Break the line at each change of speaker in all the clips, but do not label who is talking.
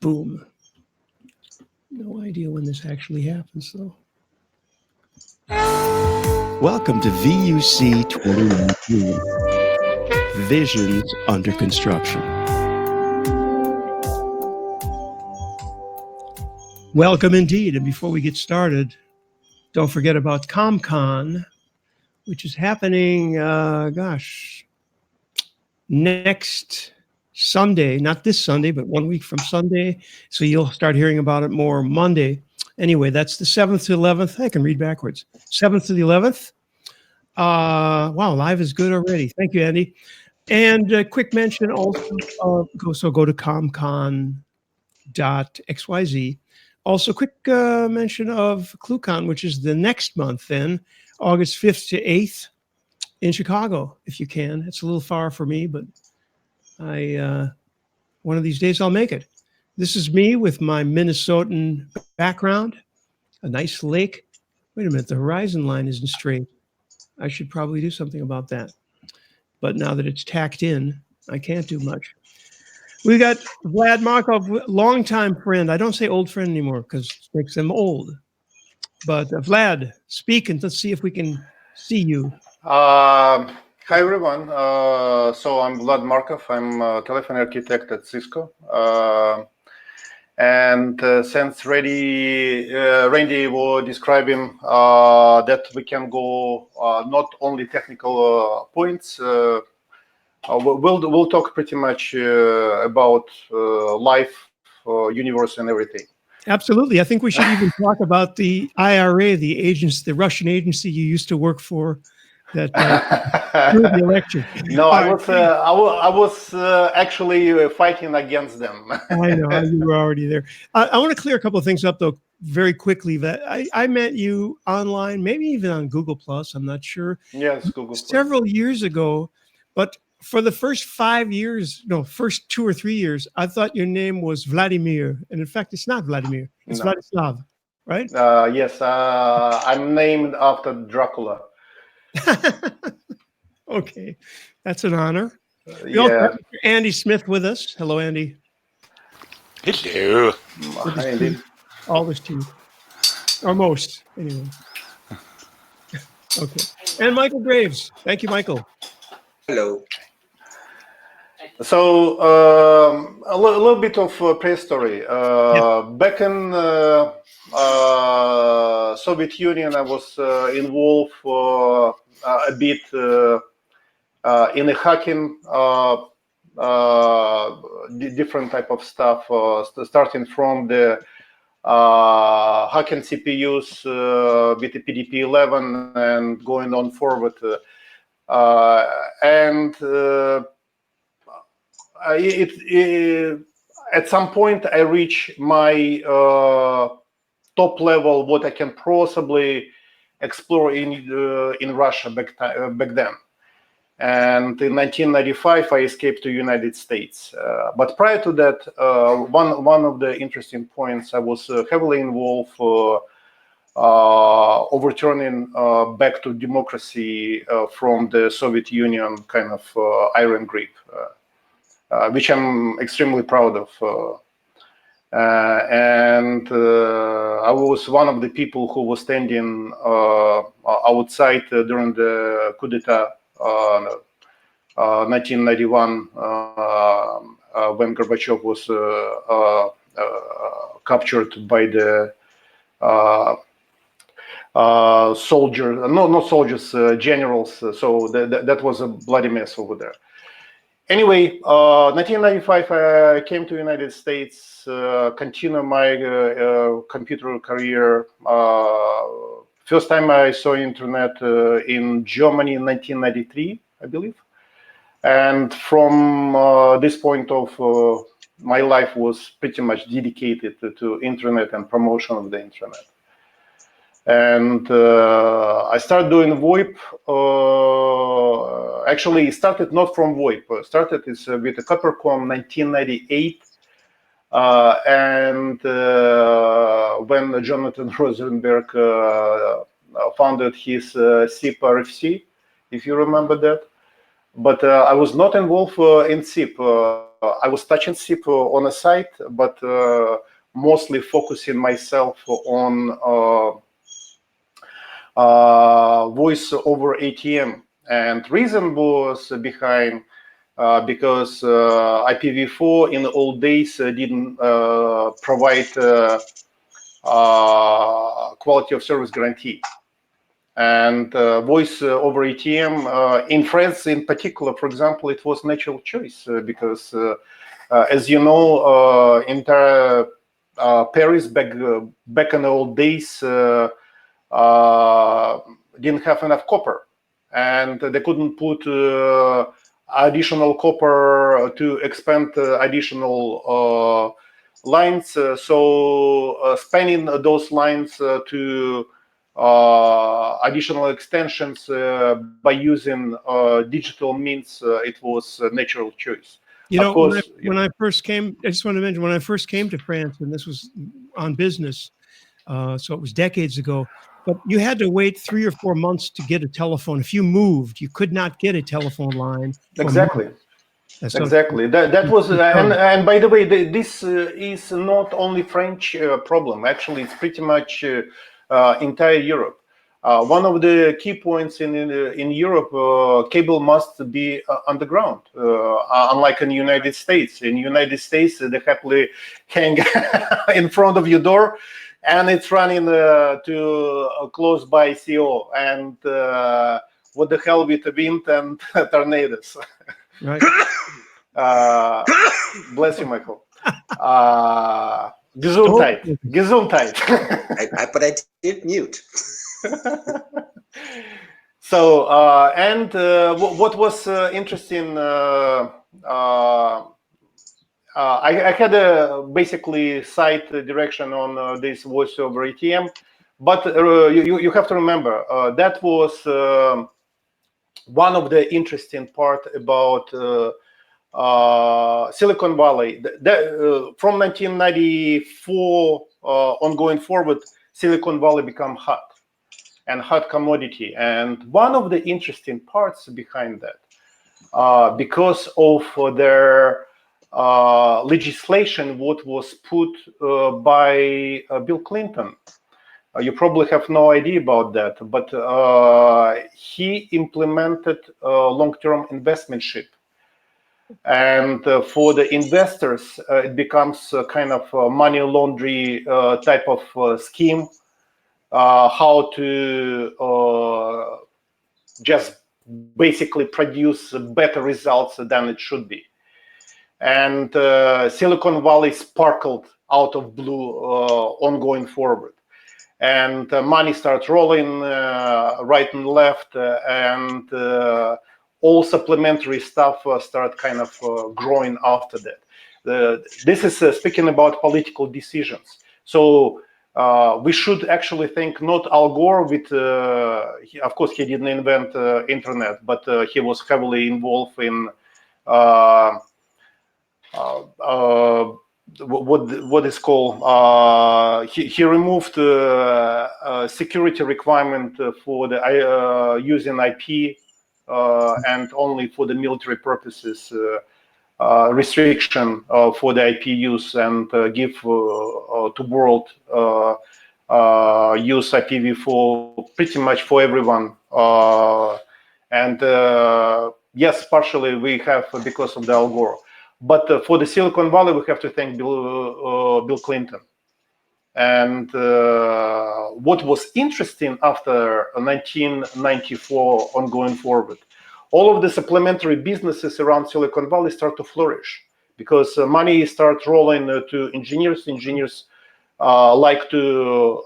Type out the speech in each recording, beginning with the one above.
Boom. No idea when this actually happens, though. Welcome to VUC758, Visions Under Construction. Welcome indeed. And before we get started, don't forget about ComCon, which is happening, next Sunday, not this Sunday, but 1 week from Sunday. So you'll start hearing about it more Monday. Anyway, that's the 7th to 11th. I can read backwards. 7th to the 11th. Wow, live is good already. Thank you, Andy. And a quick mention also, go to comcon.xyz. Also, quick mention of ClueCon, which is the next month then, August 5th to 8th in Chicago, if you can. It's a little far for me, but one of these days I'll make it. This is me with my Minnesotan background, a nice lake. Wait a minute, the horizon line isn't straight. I should probably do something about that. But now that it's tacked in, I can't do much. We got Vlad Markov, longtime friend. I don't say old friend anymore because it makes them old. But Vlad, speak and let's see if we can see you.
Hi, everyone. So I'm Vlad Markov. I'm a telephony architect at Cisco. Since Randy was describing that we can go not only technical points, we'll talk pretty much about life, universe, and everything.
Absolutely. I think we should even talk about the IRA, the Russian agency you used to work for. That the election.
No, I was actually fighting against them.
I know you were already there. I want to clear a couple of things up though, very quickly. That I met you online, maybe even on Google Plus. I'm not sure.
Yes, Google Plus.
Several years ago, but for the first 5 years, no, first 2 or 3 years, I thought your name was Vladimir, and in fact, it's not Vladimir. It's Vladislav, right?
Yes, I'm named after Dracula.
Okay, that's an honor. We
Yeah.
also have Andy Smith with us. Hello, Andy.
Hello.
Hi, Andy.
Always to you. Or most, anyway. Okay. And Michael Graves. Thank you, Michael.
Hello.
So a little bit of prehistory. Back in Soviet Union, I was involved a bit in the hacking, different type of stuff, starting from the hacking CPUs with the PDP-11 and going on forward. At some point, I reached my top level, what I can possibly explore in Russia back then. And in 1995, I escaped to United States. But prior to that, one of the interesting points, I was heavily involved overturning back to democracy from the Soviet Union kind of iron grip. Which I'm extremely proud of. I was one of the people who was standing outside during the coup d'etat 1991 when Gorbachev was captured by the soldiers, not soldiers, generals. So that was a bloody mess over there. Anyway, 1995, I came to United States, continued my computer career. First time I saw internet in Germany in 1993, I believe. And from this point of my life was pretty much dedicated to internet and promotion of the internet. And I started doing VoIP. Actually, it started not from VoIP. Started with a Coppercom 1998. When Jonathan Rosenberg founded his SIP RFC, if you remember that. But I was not involved in SIP. I was touching SIP on a site, but mostly focusing myself on voice over ATM. And reason was behind because IPv4 in the old days didn't provide quality of service guarantee. And voice over ATM in France in particular, for example, it was natural choice because as you know, entire Paris back in the old days didn't have enough copper, and they couldn't put additional copper to expand additional lines. So spanning those lines to additional extensions by using digital means, it was a natural choice.
You know,
of course,
when I first came, I just want to mention, when I first came to France, and this was on business, so it was decades ago, but you had to wait 3 or 4 months to get a telephone. If you moved, you could not get a telephone line.
Exactly.
So,
Exactly. That was, and by the way, this is not only French problem. Actually, it's pretty much entire Europe. One of the key points in Europe, cable must be underground, unlike in the United States. In the United States, they happily hang in front of your door, and it's running to close by CO. And what the hell with the wind and tornadoes?
right.
Bless you, Michael. Gesundheit. Gesundheit.
But I did mute.
So, and what was interesting, I had a basically site direction on this voice over ATM, but you have to remember that was one of the interesting part about Silicon Valley. From 1994 ongoing forward, Silicon Valley become hot commodity. And one of the interesting parts behind that, because of their legislation, what was put by Bill Clinton. You probably have no idea about that, but he implemented long-term investmentship. And for the investors, it becomes a kind of money laundry type of scheme, how to just basically produce better results than it should be. And Silicon Valley sparkled out of blue ongoing forward. And money starts rolling right and left, and all supplementary stuff start kind of growing after that. This is speaking about political decisions. So we should actually think not Al Gore with, of course, he didn't invent internet, but he was heavily involved in what is called, he removed security requirement for the using IP and only for the military purposes, restriction for the IP use, and give to world use IPv4 pretty much for everyone. And yes, partially we have because of the Al Gore. But for the Silicon Valley, we have to thank Bill Clinton. And what was interesting after 1994 ongoing forward, all of the supplementary businesses around Silicon Valley start to flourish because money starts rolling to engineers. Engineers like to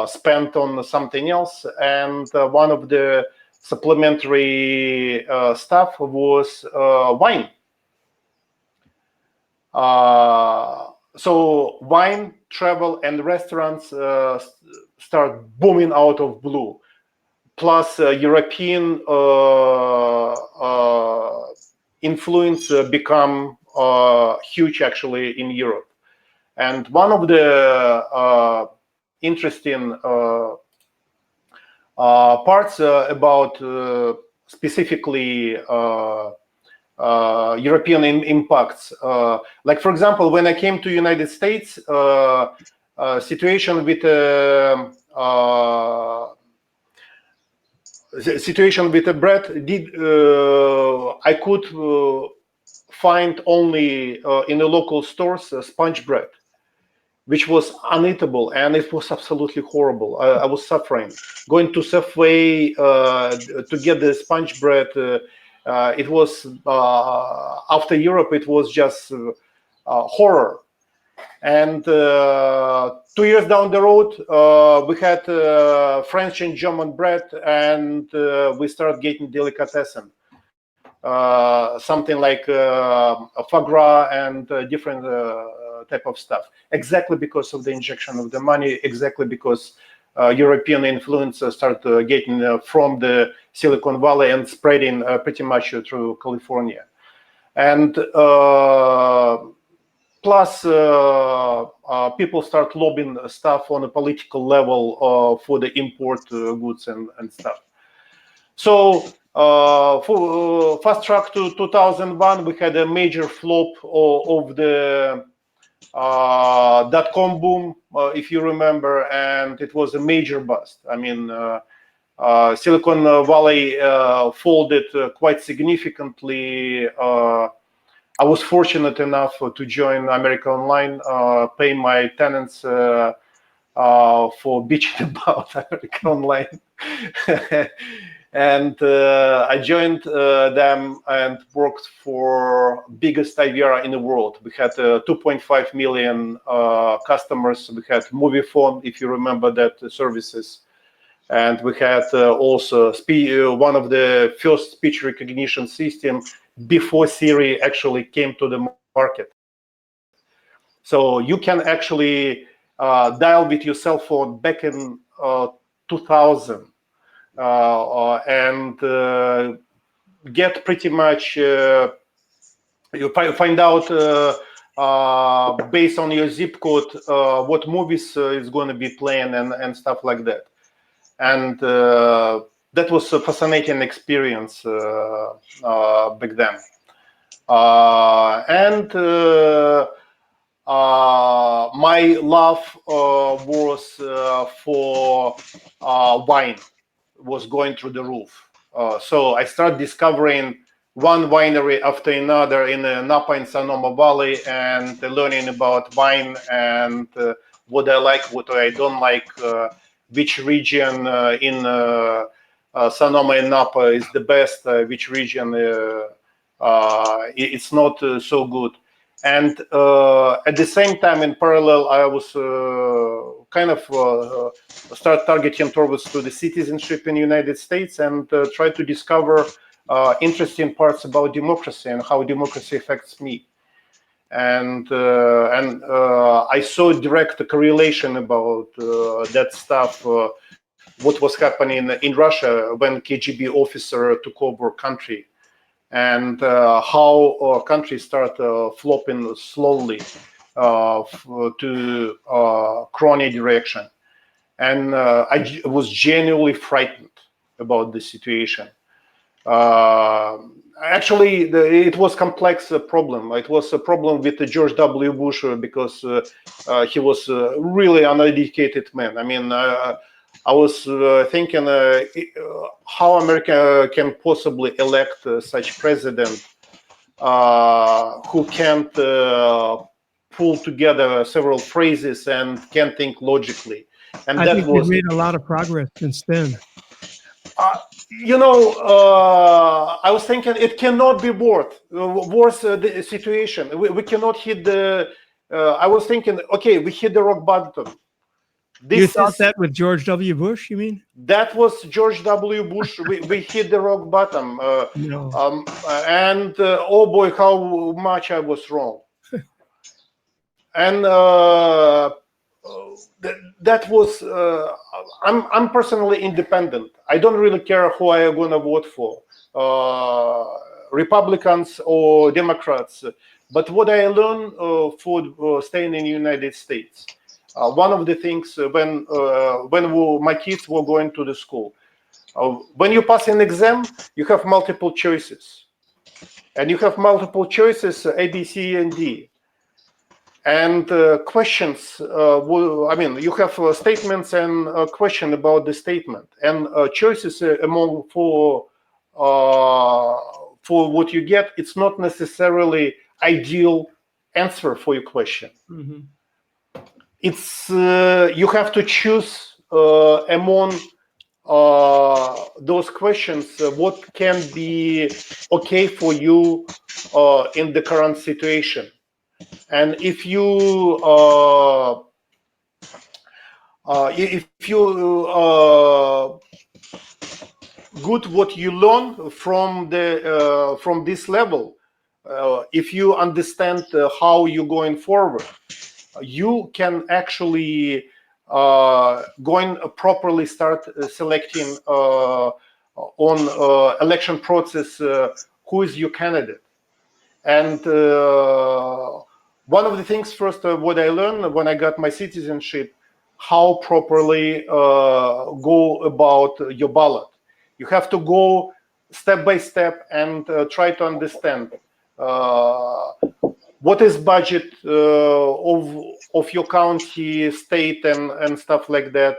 spend on something else. And one of the supplementary stuff was wine. So wine, travel, and restaurants start booming out of blue. Plus European influence become huge actually in Europe. And one of the interesting parts about specifically European impacts. Like, for example, when I came to United States, situation with the bread I could find only in the local stores sponge bread, which was uneatable, and it was absolutely horrible. I was suffering. Going to Safeway to get the sponge bread, it was, after Europe, it was just horror. And 2 years down the road, we had French and German bread, and we started getting delicatessen. Something like foie gras and different type of stuff, exactly because of the injection of the money, exactly because European influence started getting from the Silicon Valley and spreading pretty much through California. And plus, people start lobbying stuff on a political level for the import goods and stuff. So for fast track to 2001, we had a major flop of the dot-com boom, if you remember, and it was a major bust. I mean, Silicon Valley folded quite significantly. I was fortunate enough to join America Online, pay my tenants for bitching about America Online. And I joined them and worked for biggest IVR in the world. We had 2.5 million customers. We had Moviephone, if you remember that services. And we had also one of the first speech recognition system before Siri actually came to the market. So you can actually dial with your cell phone back in 2000 and get pretty much, you find out based on your zip code what movies is going to be playing and stuff like that. And that was a fascinating experience back then. And my love was for wine was going through the roof. So I started discovering one winery after another in Napa and Sonoma Valley, and learning about wine and what I like, what I don't like, which region in Sonoma and Napa is the best, which region it's not so good. And at the same time, in parallel, I was kind of start targeting towards to the citizenship in the United States and try to discover interesting parts about democracy and how democracy affects me. And I saw a direct correlation about that stuff, what was happening in Russia when KGB officer took over country, and how countries start flopping slowly to crony direction. And I was genuinely frightened about the situation. Actually, it was complex problem. It was a problem with George W. Bush because he was really an uneducated man. I mean, I was thinking how America can possibly elect such president who can't pull together several phrases and can't think logically. And
I
that
think
was
we've made a lot of progress since then.
you know, I was thinking it cannot be worse the situation. We cannot hit the. I was thinking, okay, we hit the rock bottom.
You thought that with George W. Bush, you mean?
That was George W. Bush. We hit the rock bottom.
No.
And oh boy, how much I was wrong. And that was. I'm personally independent. I don't really care who I am going to vote for, Republicans or Democrats. But what I learned for staying in the United States. One of the things when my kids were going to the school, when you pass an exam, you have multiple choices. and you have multiple choices, A, B, C, and D. And questions, I mean, you have statements and a question about the statement, and choices among for what you get. It's not necessarily ideal answer for your question.
Mm-hmm.
It's you have to choose among those questions what can be okay for you in the current situation. And if you good what you learn from the from this level, if you understand how you're going forward, you can actually going properly start selecting on election process who is your candidate. And one of the things first what I learned when I got my citizenship, how properly go about your ballot. You have to go step by step and try to understand what is budget of your county, state, and stuff like that.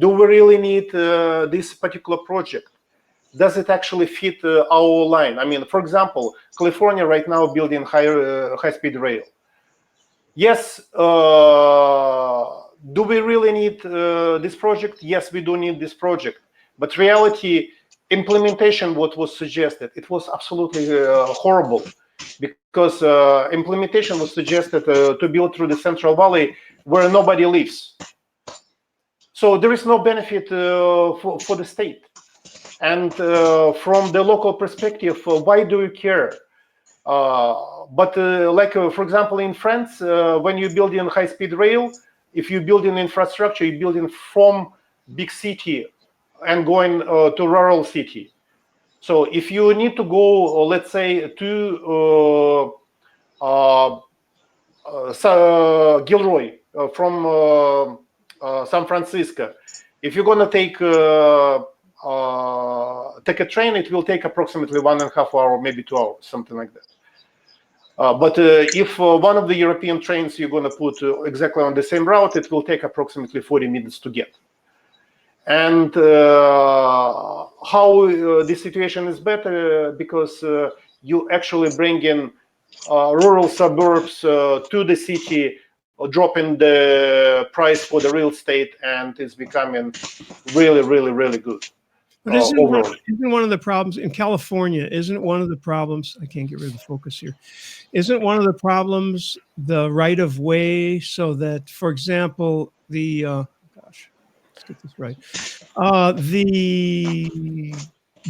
Do we really need this particular project? Does it actually fit our line? I mean, for example, California right now building high-speed rail. Yes, do we really need this project? Yes, we do need this project. But reality, implementation, what was suggested, it was absolutely horrible, because implementation was suggested to build through the Central Valley where nobody lives. So there is no benefit for the state. And from the local perspective, why do you care? But for example, in France, when you build in high-speed rail, if you build in infrastructure, you build in from big city and going to rural city. So if you need to go, let's say, to Gilroy from San Francisco, if you're gonna take a train, it will take approximately 1.5 hours, maybe 2 hours, something like that. But if one of the European trains you're going to put exactly on the same route, it will take approximately 40 minutes to get. And how the situation is better, because you actually bring in rural suburbs to the city, dropping the price for the real estate, and it's becoming really, really, really good.
But isn't one of the problems in California, isn't one of the problems, I can't get rid of the focus here, isn't one of the problems the right of way, so that, for example, the, gosh, let's get this right,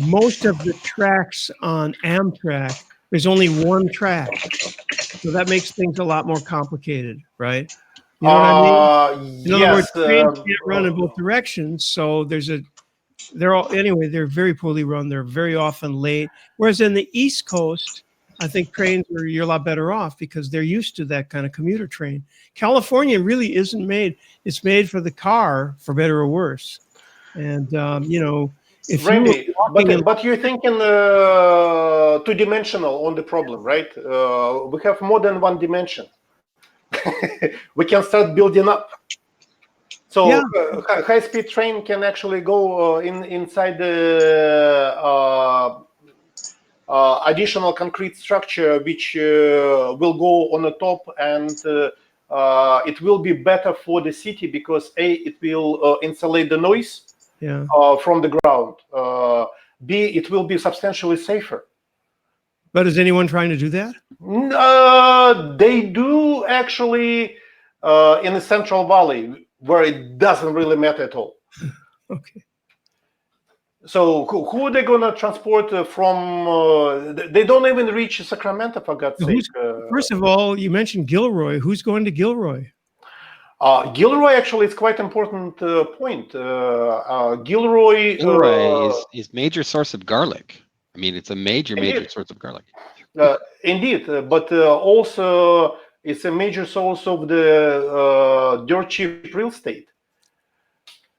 most of the tracks on Amtrak, there's only one track. So that makes things a lot more complicated, right? You know what I mean? In other words, trains can't run in both directions, so they're very poorly run. They're very often late. Whereas in the East Coast, I think you're a lot better off because they're used to that kind of commuter train. California really isn't made. It's made for the car, for better or worse. And if
Randy, but you're thinking two-dimensional on the problem, right? We have more than one dimension. We can start building up. So yeah. High-speed train can actually go inside the additional concrete structure, which will go on the top, and it will be better for the city because A, it will insulate the noise from the ground. B, it will be substantially safer.
But is anyone trying to do that?
They do actually in the Central Valley, where it doesn't really matter at all.
Okay.
So who are they going to transport from? They don't even reach Sacramento, for God's sake.
First of all, you mentioned Gilroy. Who's going to Gilroy?
Gilroy actually is quite important point. Gilroy
is major source of garlic. I mean, it's a major source of garlic.
Indeed, but also it's a major source of the dirt cheap real estate.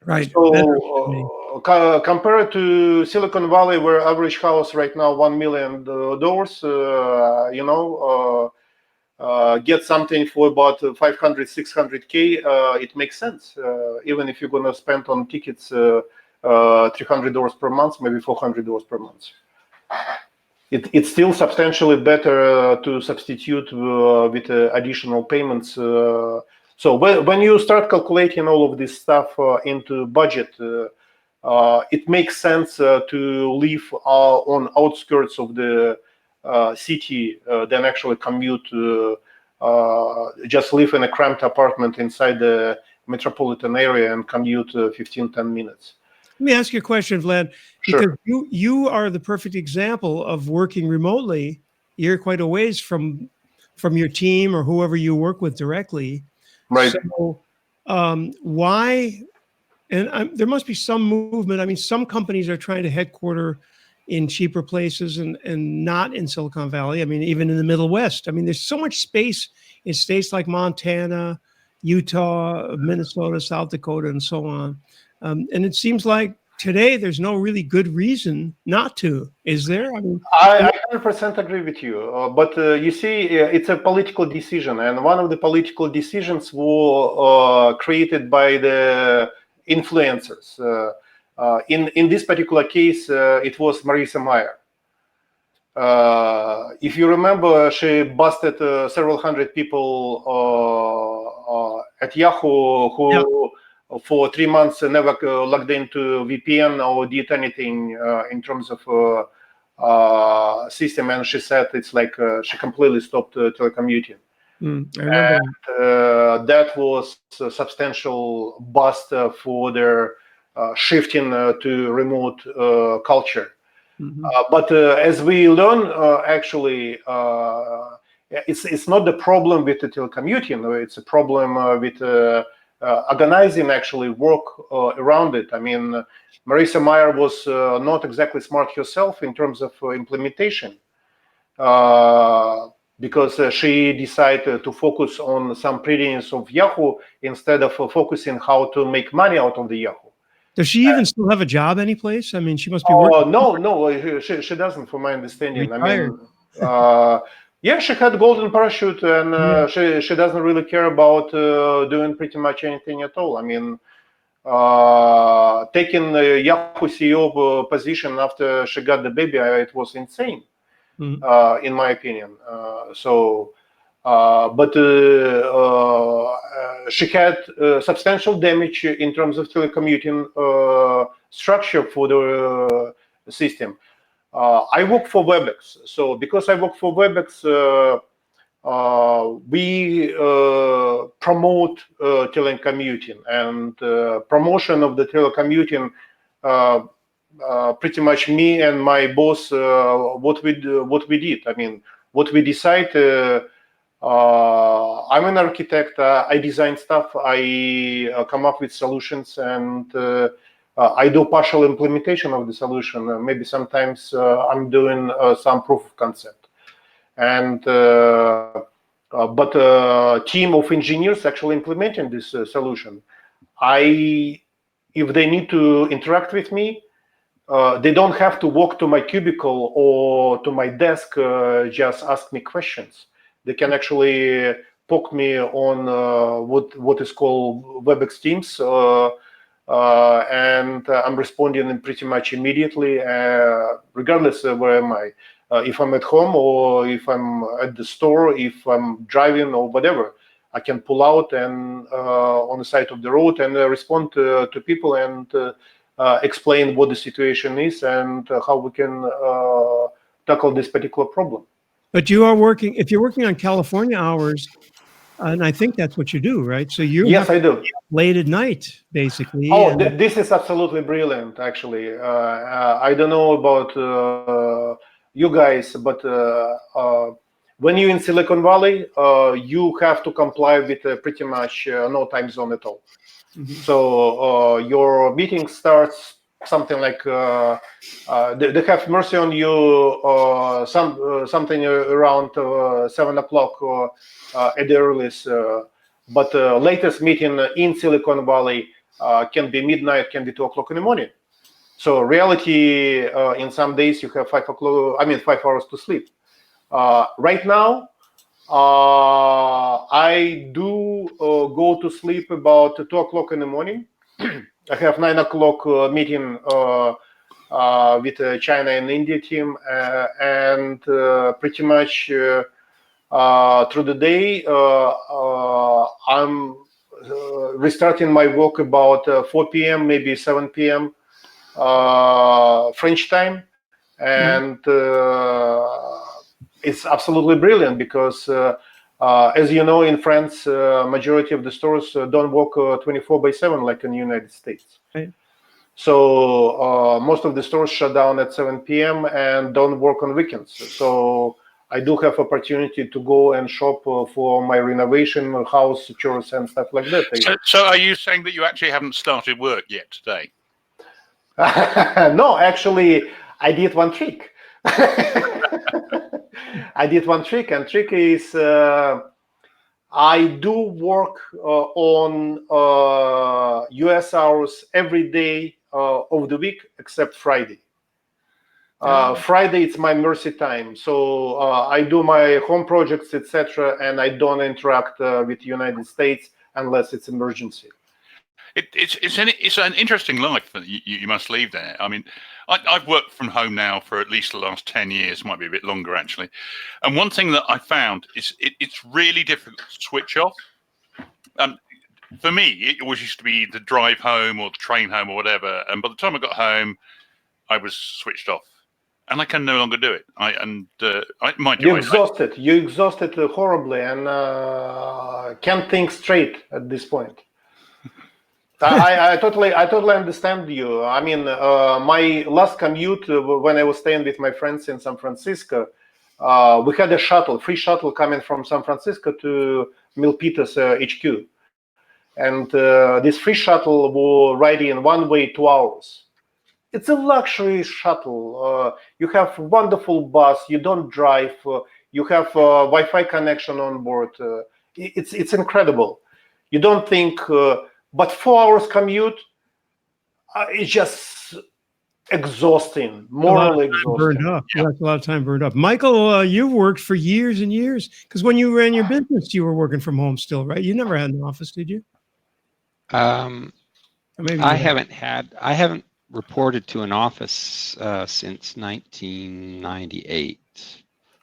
Right.
So compared to Silicon Valley, where average house right now $1 million, get something for about 500, 600K, it makes sense. Even if you're gonna spend on tickets $300 per month, maybe $400 per month. It's still substantially better to substitute with additional payments. So when you start calculating all of this stuff into budget, it makes sense to live on outskirts of the city than actually commute. Just live in a cramped apartment inside the metropolitan area and commute 10 minutes.
Let me ask you a question, Vlad,
Sure.
because you are the perfect example of working remotely. You're quite a ways from your team or whoever you work with directly.
Right.
So why? And there must be some movement. I mean, some companies are trying to headquarter in cheaper places and not in Silicon Valley. I mean, even in the Middle West. I mean, there's so much space in states like Montana, Utah, Minnesota, South Dakota, and so on. And it seems like today there's no really good reason not to. Is there? I mean,
I 100% agree with you. But you see, it's a political decision. And one of the political decisions were created by the influencers. In this particular case, it was Marissa Mayer. If you remember, she busted several hundred people at Yahoo who for 3 months never logged into VPN or did anything in terms of system. And she said it's like she completely stopped telecommuting.
I remember.
And that was a substantial bust for their shifting to remote culture. But as we learn, actually, it's not the problem with the telecommuting. It's a problem with organizing actually work around it. I mean, Marissa Mayer was not exactly smart herself in terms of implementation. Because she decided to focus on some prettiness of Yahoo instead of focusing how to make money out of the Yahoo.
Does she even still have a job anyplace? I mean, she must be working.
No, she doesn't, from my understanding.
Retired.
I mean, yeah, she had golden parachute, and she doesn't really care about doing pretty much anything at all. I mean, taking the Yahoo CEO position after she got the baby, it was insane. In my opinion. But she had substantial damage in terms of telecommuting structure for the system. I work for WebEx, so because I work for WebEx, we promote telecommuting, and promotion of the telecommuting. Pretty much me and my boss, what we did. I mean, what we decide. I'm an architect. I design stuff. I come up with solutions, and I do partial implementation of the solution. Maybe sometimes I'm doing some proof of concept. And but a team of engineers actually implementing this solution. If they need to interact with me, they don't have to walk to my cubicle or to my desk, just ask me questions. They can actually poke me on what is called WebEx Teams, and I'm responding pretty much immediately, regardless of where am I. If I'm at home or if I'm at the store, if I'm driving or whatever, I can pull out and on the side of the road and respond to people and explain what the situation is and how we can tackle this particular problem.
But you are working, if you're working on California hours, and I think that's what you do, right? So you
Yes, I do.
Late at night, basically.
Oh, this is absolutely brilliant, actually. I don't know about you guys, but when you're in Silicon Valley, you have to comply with pretty much no time zone at all. So your meeting starts something like they have mercy on you something around 7 o'clock at the earliest, but latest meeting in Silicon Valley can be midnight, can be 2 o'clock in the morning. So reality, in some days you have 5 hours to sleep. Right now, I do go to sleep about 2 o'clock in the morning. I have 9 o'clock meeting with China and India team, and pretty much through the day, I'm restarting my work about 4 p.m., maybe 7 p.m. French time, and it's absolutely brilliant because, as you know, in France, majority of the stores don't work 24/7 like in the United States.
Right.
So most of the stores shut down at 7 p.m. and don't work on weekends. So I do have opportunity to go and shop for my renovation, house chores, and stuff like that.
So are you saying that you actually haven't started work yet today?
No, actually, I did one trick. I did one trick, and trick is I do work on US hours every day of the week except Friday. Friday it's my mercy time, so I do my home projects, etc., and I don't interact with the United States unless it's emergency.
It's an interesting life that you must lead there. I mean, I've worked from home now for at least the last 10 years, might be a bit longer actually. And one thing that I found is it's really difficult to switch off. For me, it always used to be the drive home or the train home or whatever. And by the time I got home, I was switched off. And I can no longer do it. You're
exhausted. You're exhausted horribly and can't think straight at this point. I totally understand you. I mean, my last commute when I was staying with my friends in San Francisco, we had a free shuttle coming from San Francisco to Milpitas HQ, and this free shuttle will ride in one way 2 hours. It's a luxury shuttle. You have wonderful bus. You don't drive. You have Wi-Fi connection on board. It's incredible. You don't think. But 4 hours commute is just exhausting, morally exhausting.
Burned up. Yeah. That's a lot of time burned up. Michael, you've worked for years and years because when you ran your business, you were working from home still, right? You never had an office, did you?
Maybe I haven't reported to an office since 1998.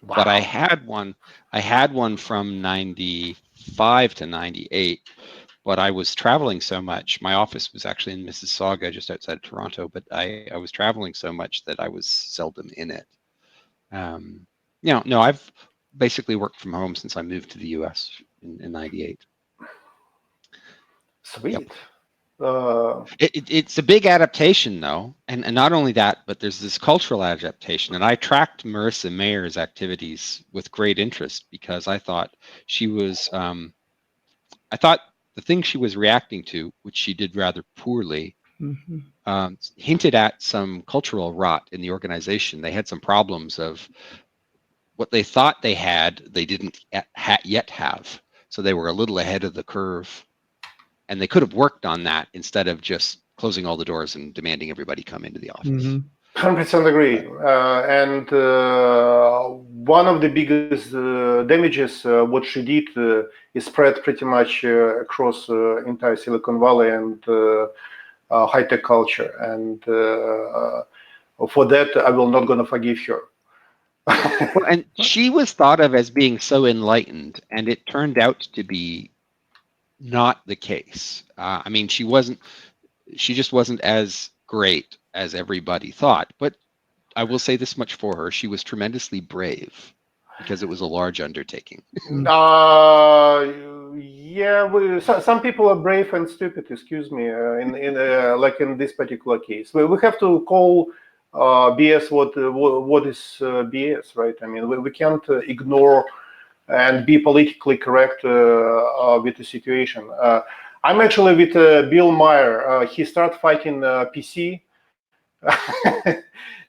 Wow. But I had one. I had one from 95 to 98. But I was traveling so much. My office was actually in Mississauga, just outside Toronto. But I was traveling so much that I was seldom in it. No, I've basically worked from home since I moved to the U.S. in 98.
Sweet.
Yep. It's a big adaptation, though, and not only that, but there's this cultural adaptation. And I tracked Marissa Mayer's activities with great interest because I thought she was. I thought the thing she was reacting to, which she did rather poorly, hinted at some cultural rot in the organization. They had some problems of what they thought they had, they didn't yet have. So they were a little ahead of the curve. And they could have worked on that instead of just closing all the doors and demanding everybody come into the office.
100% agree. And one of the biggest damages, what she did, is spread pretty much across entire Silicon Valley and high-tech culture. And for that, I will not going to forgive her.
And she was thought of as being so enlightened, and it turned out to be not the case. I mean, she just wasn't as great as everybody thought. But I will say this much for her: she was tremendously brave because it was a large undertaking.
Yeah, some people are brave and stupid. Excuse me. Like in this particular case, we have to call BS what is BS, right? I mean, we can't ignore and be politically correct with the situation. I'm actually with Bill Meyer. He started fighting PC,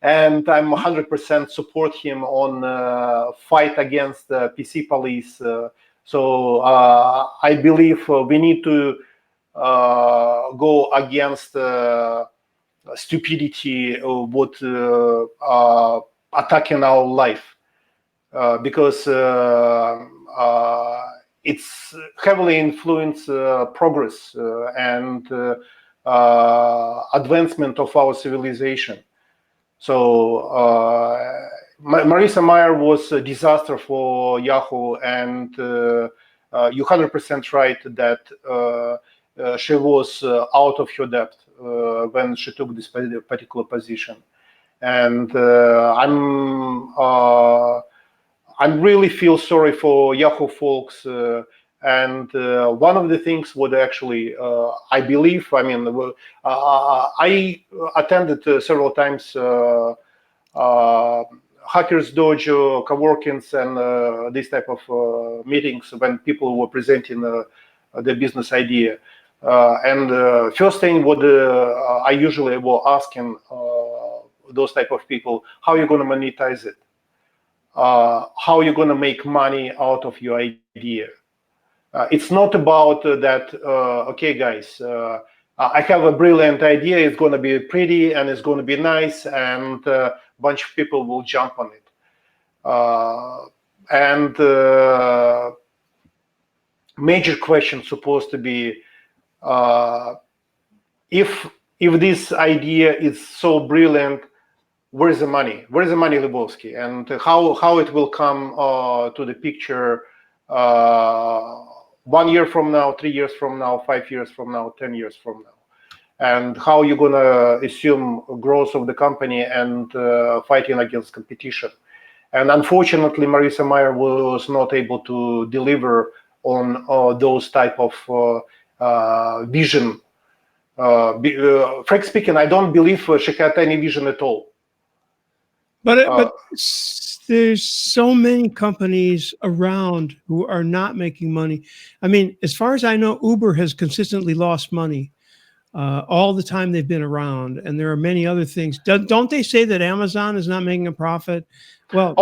and I'm 100% support him on fight against PC police. So I believe we need to go against stupidity what attacking our life, because it's heavily influence progress and advancement of our civilization. So Marissa Mayer was a disaster for Yahoo, and you're 100% right that she was out of her depth when she took this particular position. And I'm really feel sorry for Yahoo folks. And one of the things would actually, I believe, I mean, I attended several times Hackers Dojo, coworkings, and this type of meetings when people were presenting their business idea. And first thing what I usually was asking those type of people, how are you going to monetize it? How are you going to make money out of your idea? It's not about that, okay, guys, I have a brilliant idea. It's going to be pretty and it's going to be nice, and a bunch of people will jump on it. And major question supposed to be, if this idea is so brilliant, where's the money? Where's the money, Lebowski? And how it will come to the picture 1 year from now, 3 years from now, 5 years from now, 10 years from now? And how you're going to assume growth of the company and fighting against competition? And unfortunately, Marissa Mayer was not able to deliver on those type of vision. Frank speaking, I don't believe she had any vision at all.
But there's so many companies around who are not making money. I mean, as far as I know, Uber has consistently lost money all the time they've been around, and there are many other things. Don't they say that Amazon is not making a profit? Well,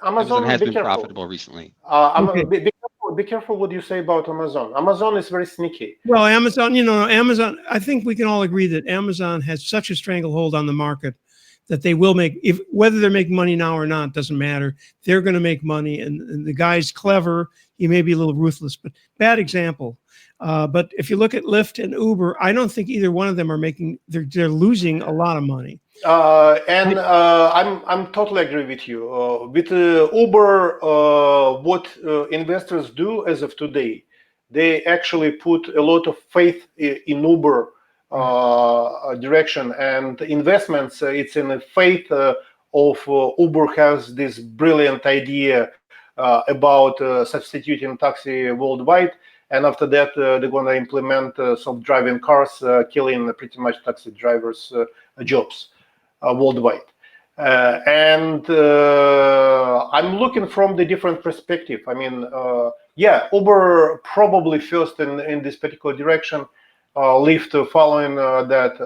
Amazon
has been
careful.
profitable recently.
Okay.
Be careful what you say about Amazon. Amazon is very sneaky.
Well, Amazon, I think we can all agree that Amazon has such a stranglehold on the market that they will make, whether they're making money now or not, doesn't matter. They're going to make money, and the guy's clever. He may be a little ruthless, but bad example. But if you look at Lyft and Uber, I don't think either one of them are making, they're losing a lot of money.
I'm totally agree with you. With Uber, what investors do as of today, they actually put a lot of faith in Uber direction and investments. It's in the faith of Uber has this brilliant idea about substituting taxi worldwide. And after that, they're going to implement self-driving cars, killing pretty much taxi drivers' jobs worldwide. And I'm looking from the different perspective. I mean, yeah, Uber probably first in this particular direction, Lyft following that,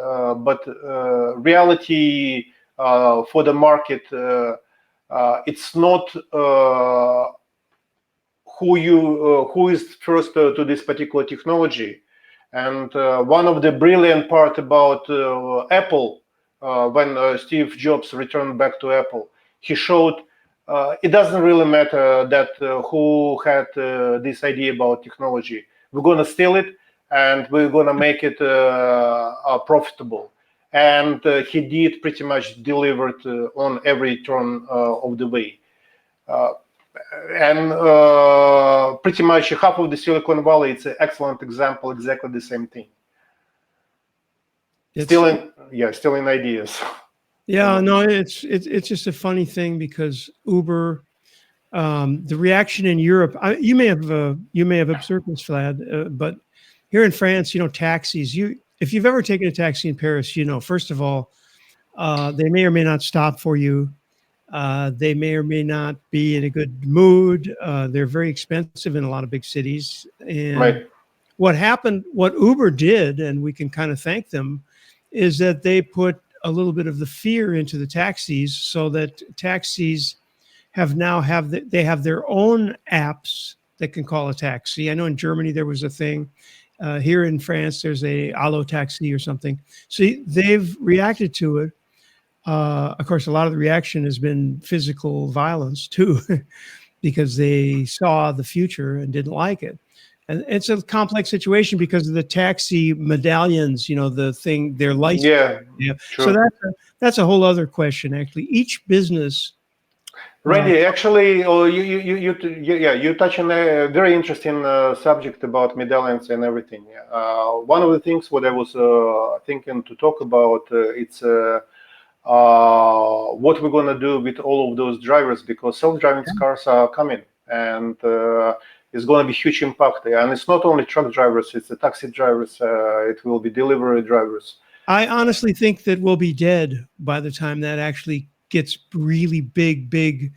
but reality for the market, it's not who is first to this particular technology. And one of the brilliant part about Apple, when Steve Jobs returned back to Apple, he showed it doesn't really matter that who had this idea about technology. We're going to steal it and we're going to make it profitable. And he did pretty much delivered on every turn of the way. And pretty much half of the Silicon Valley, it's an excellent example, exactly the same thing. Stealing ideas.
Yeah, no, it's just a funny thing because Uber, the reaction in Europe, you may have observed this, Vlad, but here in France, taxis. If you've ever taken a taxi in Paris, first of all, they may or may not stop for you. They may or may not be in a good mood. They're very expensive in a lot of big cities. And
right.
What Uber did, and we can kind of thank them, is that they put a little bit of the fear into the taxis so that taxis have their own apps that can call a taxi. I know in Germany there was a thing. Here in France, there's a Allo Taxi or something. So they've reacted to it. Of course, a lot of the reaction has been physical violence too, because they saw the future and didn't like it. And it's a complex situation because of the taxi medallions, you know, the thing, their license.
Yeah,
So
true.
that's a whole other question, actually. Each business.
Randy, actually, you touch on a very interesting subject about medallions and everything. One of the things what I was thinking to talk about, it's what we're going to do with all of those drivers, because self-driving cars are coming, and it's going to be huge impact. And it's not only truck drivers, it's the taxi drivers, it will be delivery drivers.
I honestly think that we'll be dead by the time that actually gets really big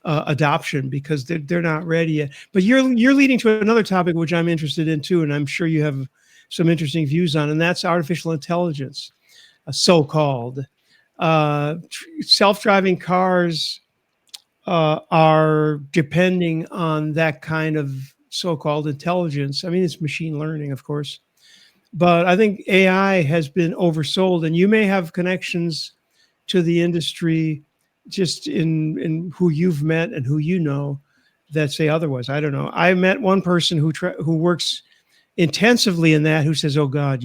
adoption, because they're not ready yet. But you're leading to another topic which I'm interested in too, and I'm sure you have some interesting views on, and that's artificial intelligence, so-called. Self-driving cars are depending on that kind of so-called intelligence. I mean, it's machine learning, of course, but I think AI has been oversold, and you may have connections to the industry just in who you've met and who you know that say otherwise. I don't know. I met one person who works intensively in that, who says, "Oh God,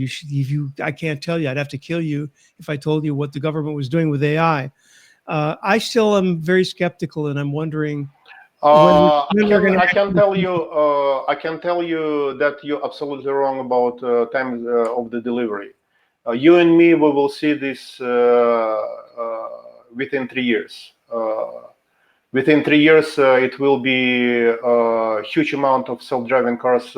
I can't tell you. I'd have to kill you if I told you what the government was doing with AI." I still am very skeptical, and I'm wondering.
I can tell you that you're absolutely wrong about time of the delivery. You and me, we will see this within 3 years. Within 3 years, it will be a huge amount of self-driving cars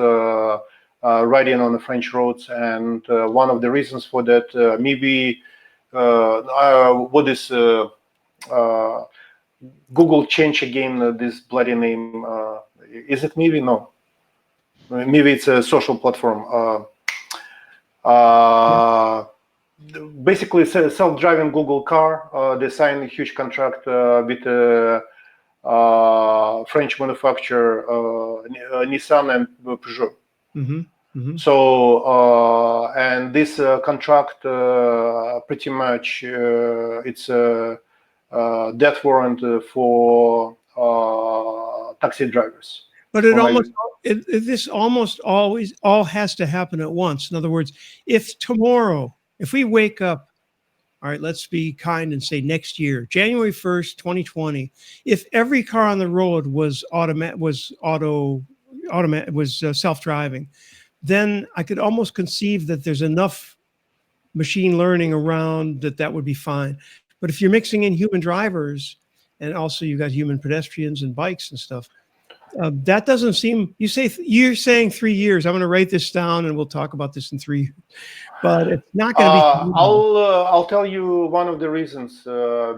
riding on the French roads, and one of the reasons for that, maybe what is Google change again this bloody name? Is it maybe? No, maybe it's a social platform. Basically, self-driving Google car. They signed a huge contract with French manufacturer Nissan and Peugeot.
Mm-hmm. Mm-hmm.
So, and this contract pretty much it's a death warrant for taxi drivers.
But this almost always all has to happen at once. In other words, if tomorrow, if we wake up, all right, let's be kind and say next year, January 1st, 2020, if every car on the road was self-driving, then I could almost conceive that there's enough machine learning around that would be fine. But if you're mixing in human drivers, and also you got human pedestrians and bikes and stuff, that doesn't seem. You're saying 3 years. I'm going to write this down, and we'll talk about this in 3 years. But it's not going to be.
I'll tell you one of the reasons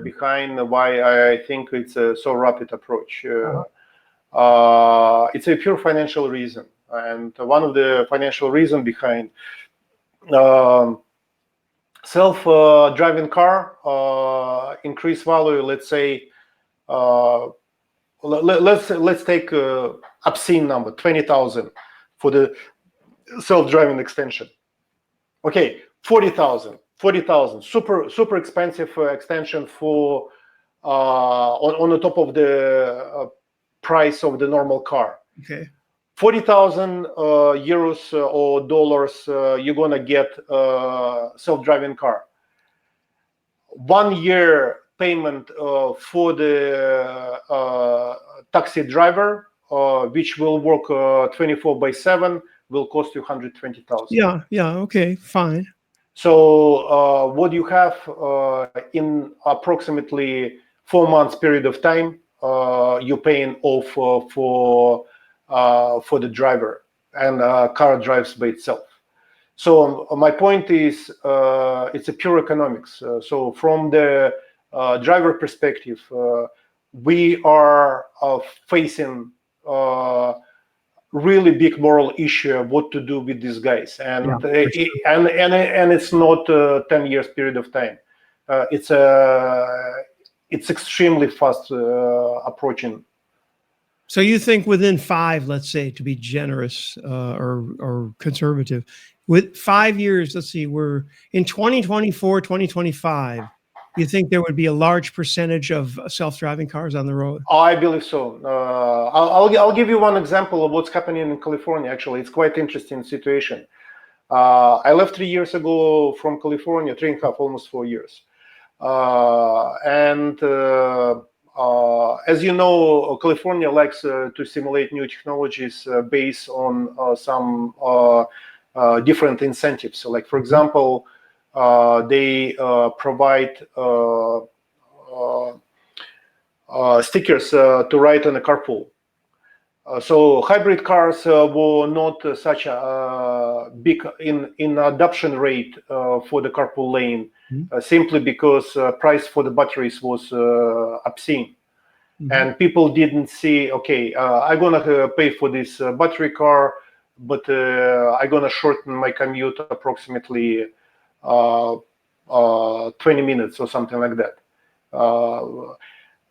behind why I think it's a so rapid approach. It's a pure financial reason, and one of the financial reasons behind self-driving car increase value. Let's say. Let's take obscene number 20,000 for the self-driving extension. Okay, 40,000, super expensive extension for on the top of the price of the normal car.
Okay,
40,000 euros or dollars. You're gonna get a self-driving car. 1 year payment for the taxi driver, which will work 24/7, will cost you 120,000.
Yeah, okay, fine.
So what you have in approximately 4 months period of time, you're paying off for the driver, and car drives by itself. So my point is, it's a pure economics. So from the driver perspective, we are facing really big moral issue of what to do with these guys, and and it's not a 10 years period of time. It's extremely fast approaching.
So you think within 5, let's say, to be generous or conservative, with 5 years, let's see, we're in 2024, 2025, you think there would be a large percentage of self-driving cars on the road?
I believe so. I'll give you one example of what's happening in California. Actually, it's quite interesting situation. I left 3 years ago from California, 3.5, almost 4 years. As you know, California likes to simulate new technologies based on some different incentives. So, like, for example, they provide stickers to write on a carpool. So hybrid cars were not such a big in adoption rate for the carpool lane, simply because price for the batteries was obscene. And people didn't see, okay, I'm gonna pay for this battery car, but I'm gonna shorten my commute approximately 20 minutes or something like that.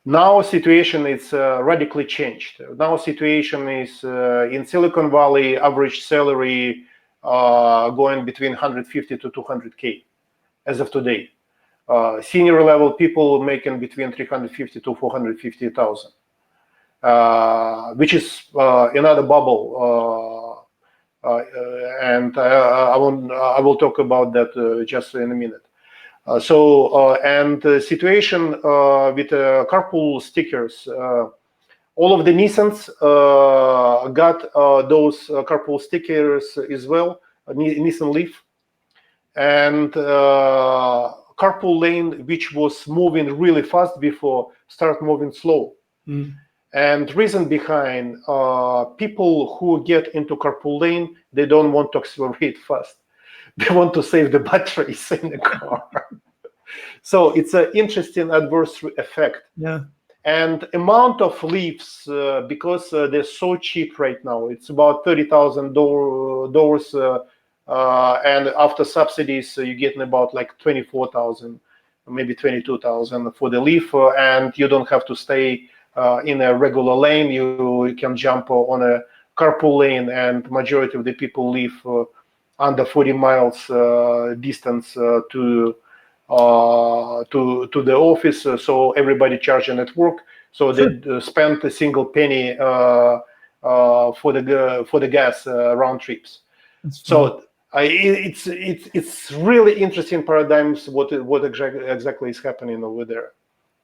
Now situation is radically changed. Now situation is in Silicon Valley, average salary going between 150 to 200K as of today. Senior level people making between 350 to 450,000, which is another bubble. And I will talk about that just in a minute. And the situation with carpool stickers, all of the Nissans got those carpool stickers as well, Nissan Leaf. And carpool lane, which was moving really fast before, start moving slow. And reason behind, people who get into carpool lane, they don't want to accelerate fast. They want to save the batteries in the car. So it's an interesting adverse effect.
Yeah.
And amount of leaves, because they're so cheap right now, it's about $30,000, and after subsidies, you're getting about like 24,000, maybe 22,000 for the leaf, and you don't have to stay in a regular lane. You can jump on a carpool lane, and majority of the people live under 40 miles distance to the office, so everybody charging at work. So they spend a single penny for the gas round trips. So it's really interesting paradigms what exactly is happening over there.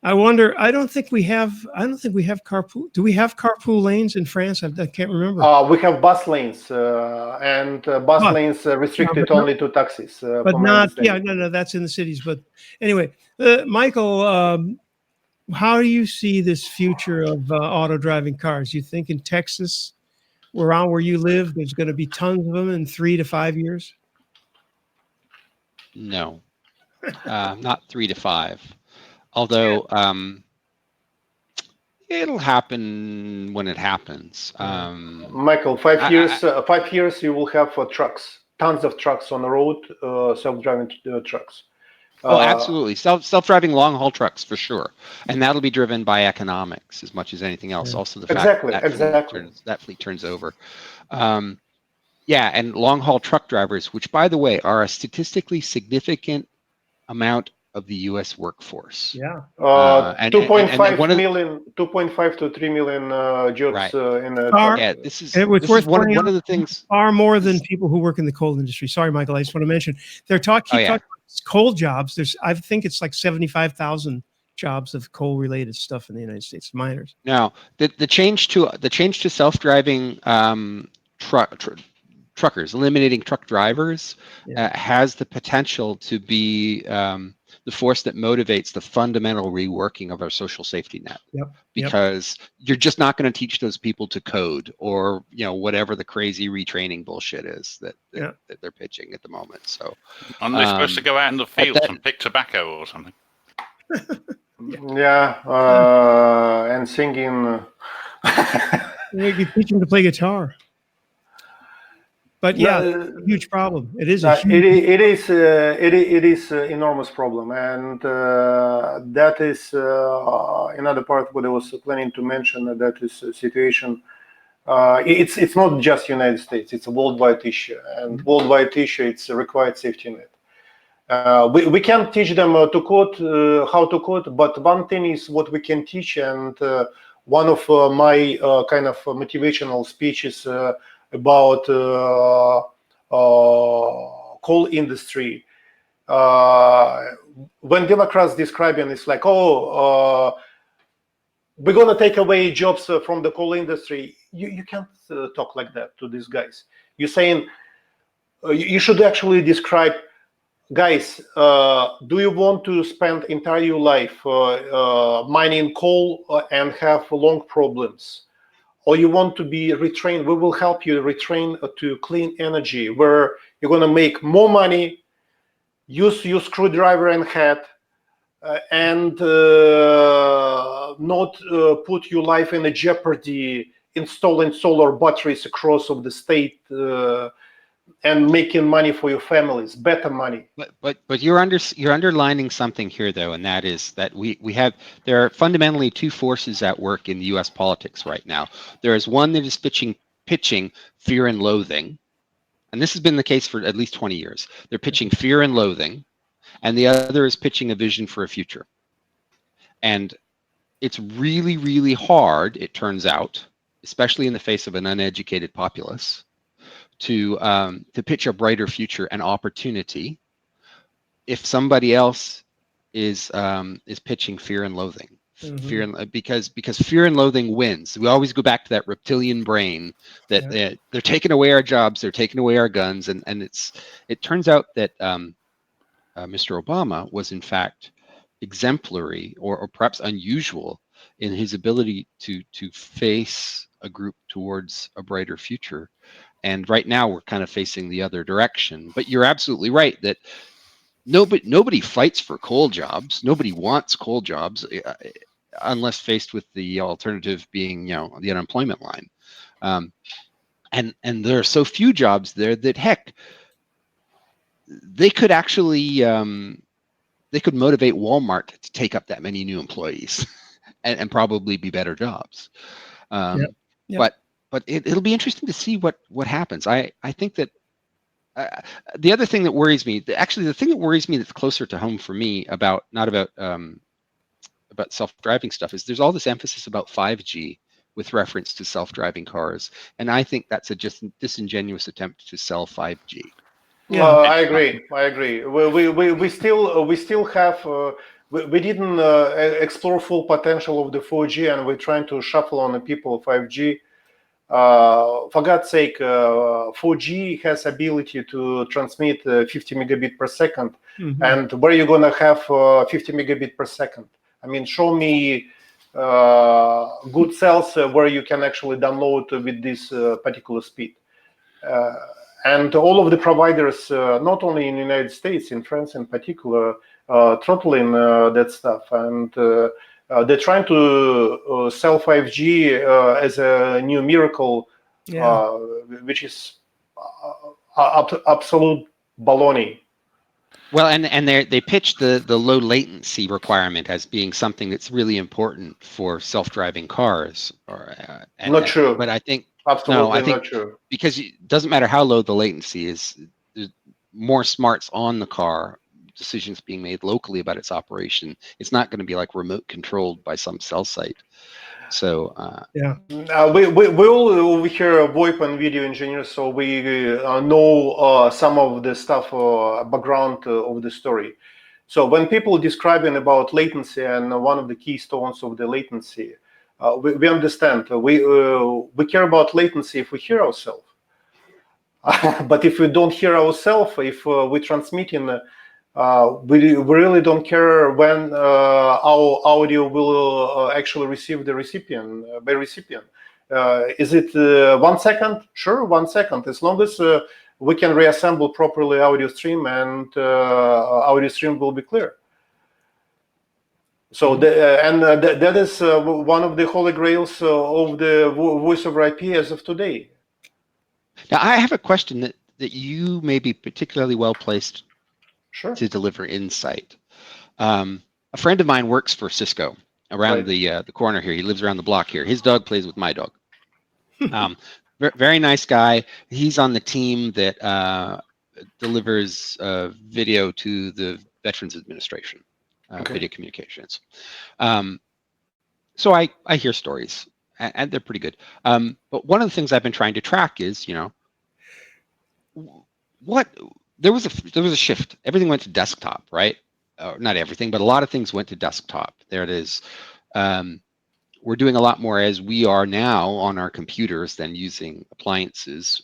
I wonder. I don't think we have carpool. Do we have carpool lanes in France? I can't remember.
We have bus lanes, and bus lanes restricted only to taxis.
But not. Yeah, no, that's in the cities. But anyway, Michael, how do you see this future of auto driving cars? You think in Texas, around where you live, there's going to be tons of them in 3 to 5 years?
No, not 3 to 5. Although it'll happen when it happens.
Michael, 5 years. 5 years, you will have trucks, tons of trucks on the road, self-driving trucks.
Oh, absolutely. Self-driving long-haul trucks for sure, and that'll be driven by economics as much as anything else. Also, the fact that fleet turns over. Yeah, and long-haul truck drivers, which, by the way, are a statistically significant amount of the U.S. workforce.
Yeah, 2.5 to 3 million jobs in a truck.
Yeah, this is one of the things.
Far more than people who work in the coal industry. Sorry, Michael, I just want to mention they're talking about coal jobs. I think it's like 75,000 jobs of coal-related stuff in the United States, miners.
Now, the change to self-driving truckers, eliminating truck drivers, has the potential to be the force that motivates the fundamental reworking of our social safety net. Because you're just not going to teach those people to code or whatever the crazy retraining bullshit is that they're pitching at the moment. So
aren't they supposed to go out in the fields and pick tobacco or something?
And singing.
We could teach them to play guitar. But yeah, it's a huge problem. It is a huge.
It is enormous problem, and that is another part what I was planning to mention. That is a situation. It's not just United States; it's a worldwide issue, and worldwide issue. It's a required safety net. We can't teach them to code, how to code, but one thing is what we can teach, and one of my kind of motivational speeches about coal industry. When Democrats describing it's like, oh, we're gonna take away jobs from the coal industry. You can't talk like that to these guys. You're saying you should actually describe, guys, do you want to spend entire your life mining coal and have lung problems? Or you want to be retrained? We will help you retrain to clean energy, where you're going to make more money, use your screwdriver and hat, and not put your life in a jeopardy installing solar batteries across of the state and making money for your families, better money.
But you're underlining something here, though, and that is that there are fundamentally two forces at work in the U.S. politics right now. There is one that is pitching fear and loathing, and this has been the case for at least 20 years. They're pitching fear and loathing, and the other is pitching a vision for a future. And it's really, really hard, it turns out, especially in the face of an uneducated populace, to pitch a brighter future and opportunity if somebody else is pitching fear and loathing. Because fear and loathing wins. We always go back to that reptilian brain that they're taking away our jobs, they're taking away our guns, and it turns out that Mr. Obama was in fact exemplary or perhaps unusual in his ability to face a group towards a brighter future. And right now we're kind of facing the other direction. But you're absolutely right that nobody fights for coal jobs. Nobody wants coal jobs unless faced with the alternative being, the unemployment line. And there are so few jobs there that, heck, they could actually they could motivate Walmart to take up that many new employees and probably be better jobs. But it'll be interesting to see what happens. I think that the other thing that worries me, actually the thing that worries me that's closer to home for me about self-driving stuff is there's all this emphasis about 5G with reference to self-driving cars, and I think that's a just disingenuous attempt to sell 5G.
Yeah, I agree. We still have. We didn't explore full potential of the 4G, and we're trying to shuffle on the people 5G. For God's sake, 4G has ability to transmit 50 megabit per second. And where are you going to have 50 megabit per second? I mean, show me good cells where you can actually download with this particular speed. And all of the providers, not only in the United States, in France in particular, throttling that stuff. And they're trying to sell 5G as a new miracle, which is absolute baloney.
Well, and they pitched the low latency requirement as being something that's really important for self-driving cars.
Not true.
But I think
absolutely not true.
Because it doesn't matter how low the latency is. There's more smarts on the car. Decisions being made locally about its operation. It's not going to be like remote controlled by some cell site. So
we all over here VoIP and video engineers, so we know some of the stuff, background of the story. So when people describing about latency and one of the keystones of the latency, we understand. We care about latency if we hear ourselves. But if we don't hear ourselves, if we're transmitting, we really don't care when our audio will actually receive the recipient, by recipient. Is it 1 second? Sure, 1 second. As long as we can reassemble properly audio stream, and audio stream will be clear. So that is one of the holy grails of the voice over IP as of today.
Now, I have a question that you may be particularly well placed
Sure.
to deliver insight. A friend of mine works for Cisco around the corner here. He lives around the block here. His dog plays with my dog. Very nice guy. He's on the team that delivers video to the Veterans Administration, video communications. So I hear stories, and they're pretty good. But one of the things I've been trying to track is, what there was a shift. Everything went to desktop, right? Not everything, but a lot of things went to desktop. There it is. We're doing a lot more as we are now on our computers than using appliances,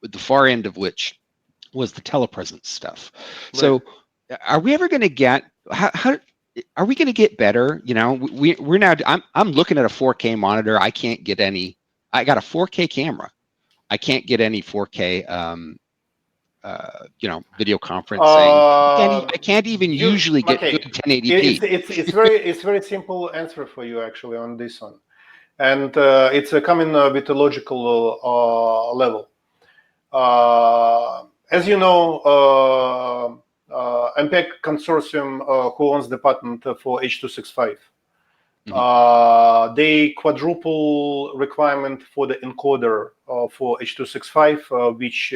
with the far end of which was the telepresence stuff. Right. So are we ever going to get, how are we going to get better? We're now, I'm looking at a 4K monitor. I can't get any, I got a 4K camera. I can't get any 4K, video conferencing. I can't even usually get good 1080p.
It's very simple answer for you actually on this one, and it's coming with a logical level. As you know, MPEG consortium who owns the patent for H.265. They quadruple requirement for the encoder for H.265, which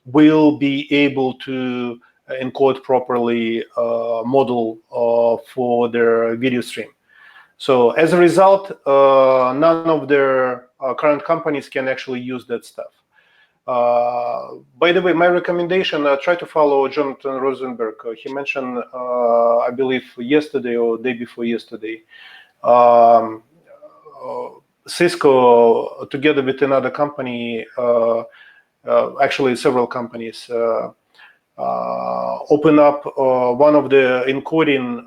will be able to encode properly model for their video stream. So as a result, none of their current companies can actually use that stuff. By the way, my recommendation, try to follow Jonathan Rosenberg. He mentioned, I believe yesterday or day before yesterday, Cisco, together with another company, actually several companies, open up one of the encoding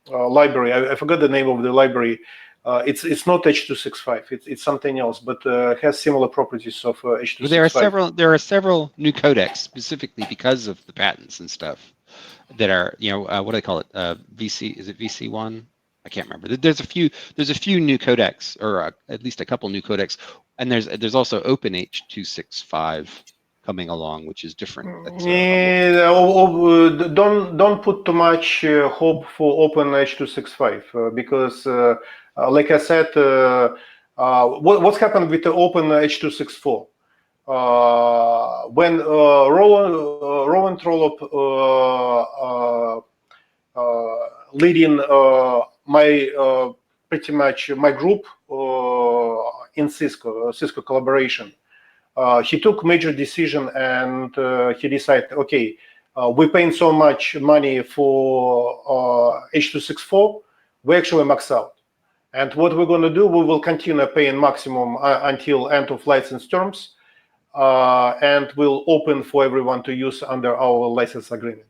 library. I forgot the name of the library. It's not H.265. It's something else, but has similar properties of H.265.
There are several new codecs specifically because of the patents and stuff that are, what do they call it? VC, is it VC1? I can't remember. There's a few new codecs, or at least a couple new codecs, and there's also Open H.265 coming along, which is different.
Don't put too much hope for Open H.265 because, like I said, what's happened with the Open H.264? When Roland Trollope leading pretty much my group in Cisco collaboration, he took major decision and he decided, okay, we're paying so much money for H.264, we actually max out. And what we're going to do, we will continue paying maximum until end of license terms, and we'll open for everyone to use under our license agreement.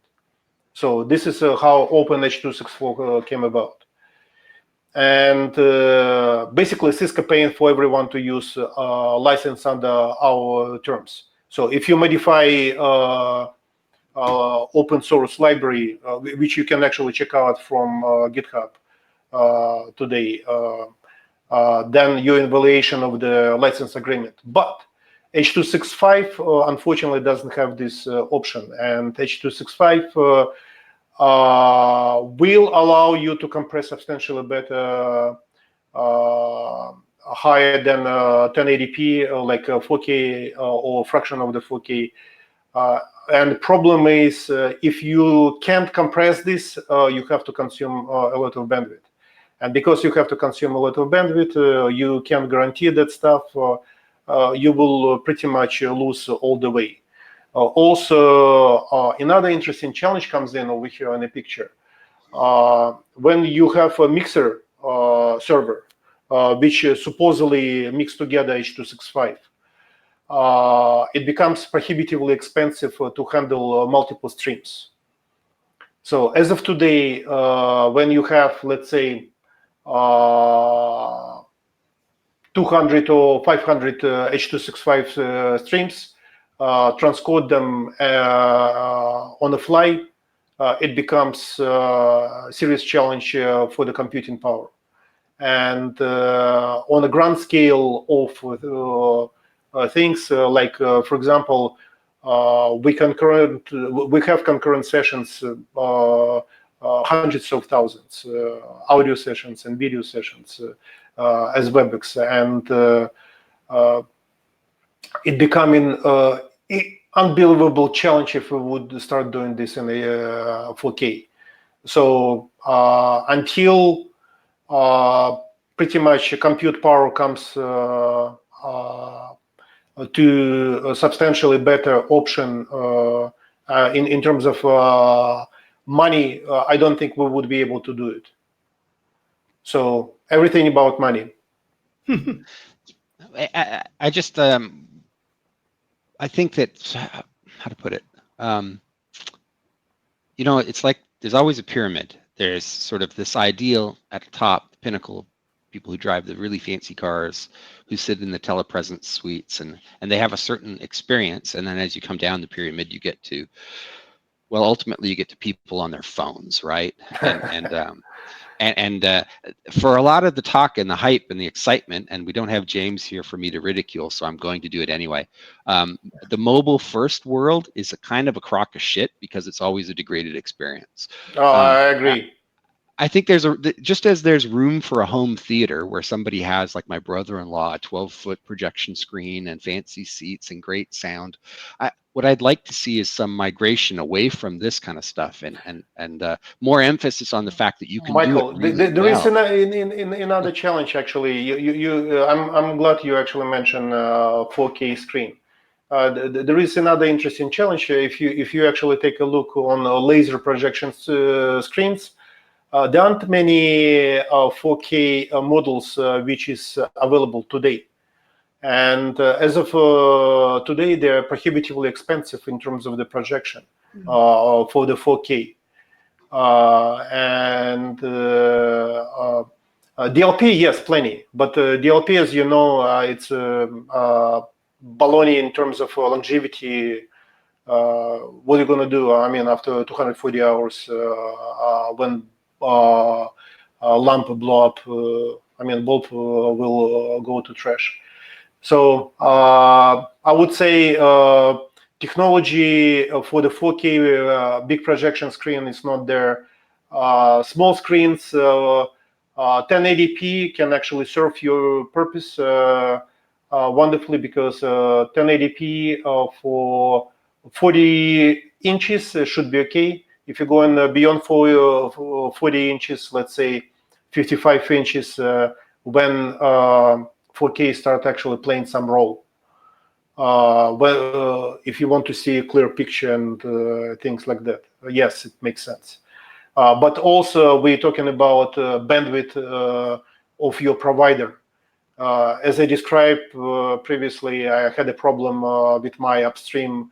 So this is how Open H.264 came about. And basically Cisco paying for everyone to use license under our terms. So if you modify open source library, which you can actually check out from GitHub today, then you're in violation of the license agreement. But H.265 unfortunately doesn't have this option, and H.265 will allow you to compress substantially better, higher than 1080p, like 4K or fraction of the 4K. And the problem is, if you can't compress this, you have to consume a lot of bandwidth. And because you have to consume a lot of bandwidth, you can't guarantee that stuff. You will pretty much lose all the way. Also, another interesting challenge comes in over here in the picture. When you have a mixer server, which supposedly mix together H.265, it becomes prohibitively expensive to handle multiple streams. So as of today, when you have, let's say, 200 or 500 H.265 streams, transcode them on the fly, it becomes a serious challenge for the computing power. And on a grand scale of things like, for example, we have concurrent sessions, hundreds of thousands, audio sessions and video sessions as WebEx, and it becoming unbelievable challenge if we would start doing this in a 4K. So until pretty much compute power comes to a substantially better option in terms of money, I don't think we would be able to do it. So everything about money.
I just I think that, how to put it, you know, it's like there's always a pyramid. There's sort of this ideal at the top, the pinnacle, people who drive the really fancy cars, who sit in the telepresence suites, and they have a certain experience. And then as you come down the pyramid, you get to, well, ultimately you get to people on their phones, right? And for a lot of the talk and the hype and the excitement, and we don't have James here for me to ridicule, so I'm going to do it anyway. The mobile first world is a kind of a crock of shit because it's always a degraded experience.
I agree.
I think there's just as there's room for a home theater where somebody has, like my brother-in-law, a 12-foot projection screen and fancy seats and great sound. What I'd like to see is some migration away from this kind of stuff and more emphasis on the fact that you can
Michael,
do it really
there is
well.
another challenge actually. I'm glad you actually mentioned 4K screen. There is another interesting challenge. If you actually take a look on laser projection screens, there aren't many 4K models which is available today. And as of today, they're prohibitively expensive in terms of the projection for the 4K. And DLP, yes, plenty. But DLP, as you know, it's baloney in terms of longevity. What are you going to do? I mean, after 240 hours, when lamp blow up, I mean, bulb will go to trash. So I would say technology for the 4K big projection screen is not there. Small screens, 1080p can actually serve your purpose wonderfully, because 1080p for 40 inches should be okay. If you're going beyond 40 inches, let's say 55 inches, when 4K start actually playing some role. If you want to see a clear picture and things like that, yes, it makes sense. But also we're talking about bandwidth of your provider. As I described previously, I had a problem with my upstream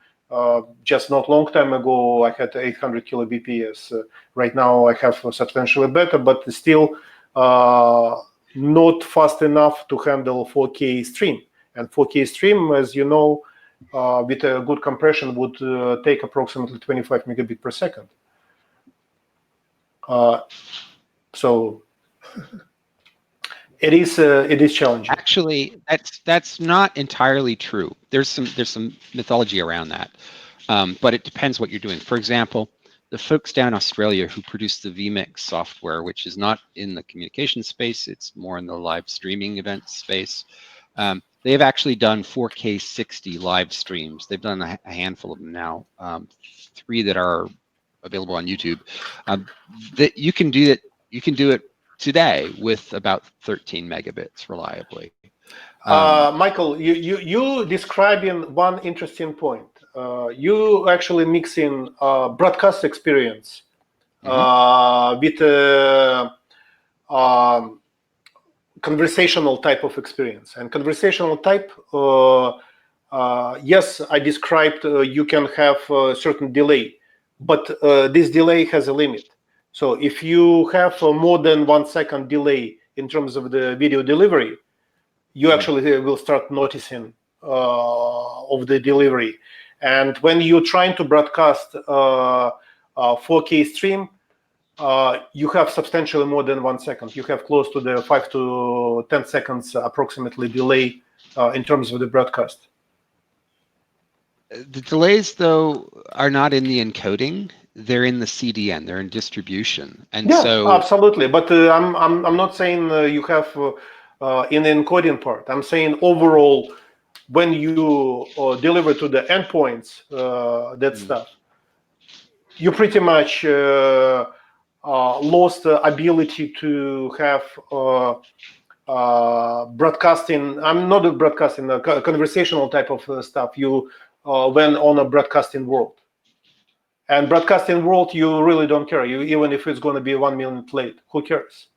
just not long time ago. I had 800 kilobps. Right now I have substantially better, but still not fast enough to handle 4K stream. And 4K stream, as you know, with a good compression would take approximately 25 megabit per second. So it is challenging.
Actually, that's not entirely true. There's some mythology around that, but it depends what you're doing. For example, the folks down in Australia who produce the vMix software, which is not in the communication space, it's more in the live streaming event space. They have actually done 4K 60 live streams. They've done a handful of them now, 3 that are available on YouTube. That you can do it. You can do it today with about 13 megabits reliably.
Michael, you describing one interesting point. You actually mixing broadcast experience with conversational type of experience. And conversational type, yes, I described you can have a certain delay, but this delay has a limit. So if you have more than 1 second delay in terms of the video delivery, you actually will start noticing of the delivery. And when you're trying to broadcast 4K stream, you have substantially more than 1 second. You have close to the 5 to 10 seconds approximately delay in terms of the broadcast.
The delays, though, are not in the encoding. They're in the CDN. They're in distribution. And
Yeah,
so,
absolutely. But I'm not saying you have in the encoding part. I'm saying overall, when you deliver to the endpoints that stuff, you pretty much lost the ability to have broadcasting. I'm not a broadcasting, conversational type of stuff. You when on a broadcasting world. And broadcasting world, you really don't care. You even if it's going to be 1 minute late, who cares?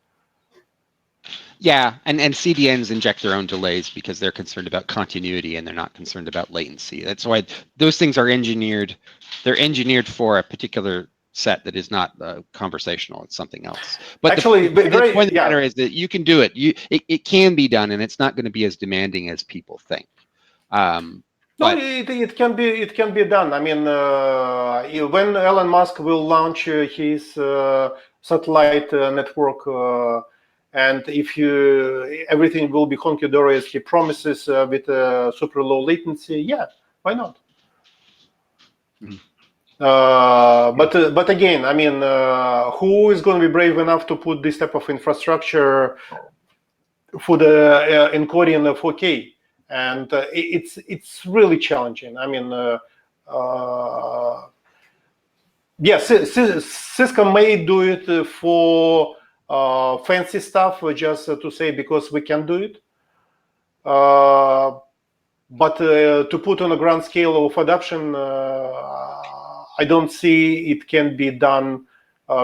yeah, and CDNs inject their own delays because they're concerned about continuity and they're not concerned about latency. That's why those things are engineered. They're engineered for a particular set that is not conversational. It's something else. But
Actually,
the point of the
yeah.
matter is that you can do it. It can be done, and it's not going to be as demanding as people think.
No,
But
it can be done. I mean, when Elon Musk will launch his satellite network, and if everything will be honky dory as he promises with super low latency, yeah, why not? But again, I mean, who is going to be brave enough to put this type of infrastructure for the encoding of 4K? And it's really challenging. I mean, yes, Cisco may do it for fancy stuff, just to say because we can do it. But to put on a grand scale of adoption, I don't see it can be done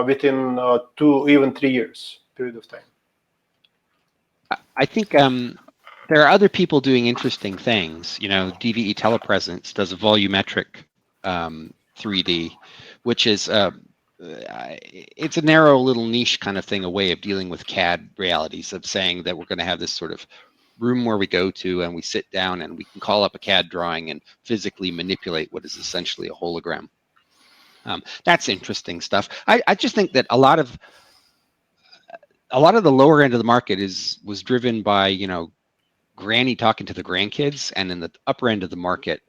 within 2, even 3 years period of time.
I think there are other people doing interesting things. You know, DVE telepresence does a volumetric 3D, which is it's a narrow little niche kind of thing, a way of dealing with CAD realities, of saying that we're going to have this sort of room where we go to and we sit down and we can call up a CAD drawing and physically manipulate what is essentially a hologram. That's interesting stuff. I just think that a lot of the lower end of the market was driven by, you know, granny talking to the grandkids, and in the upper end of the market,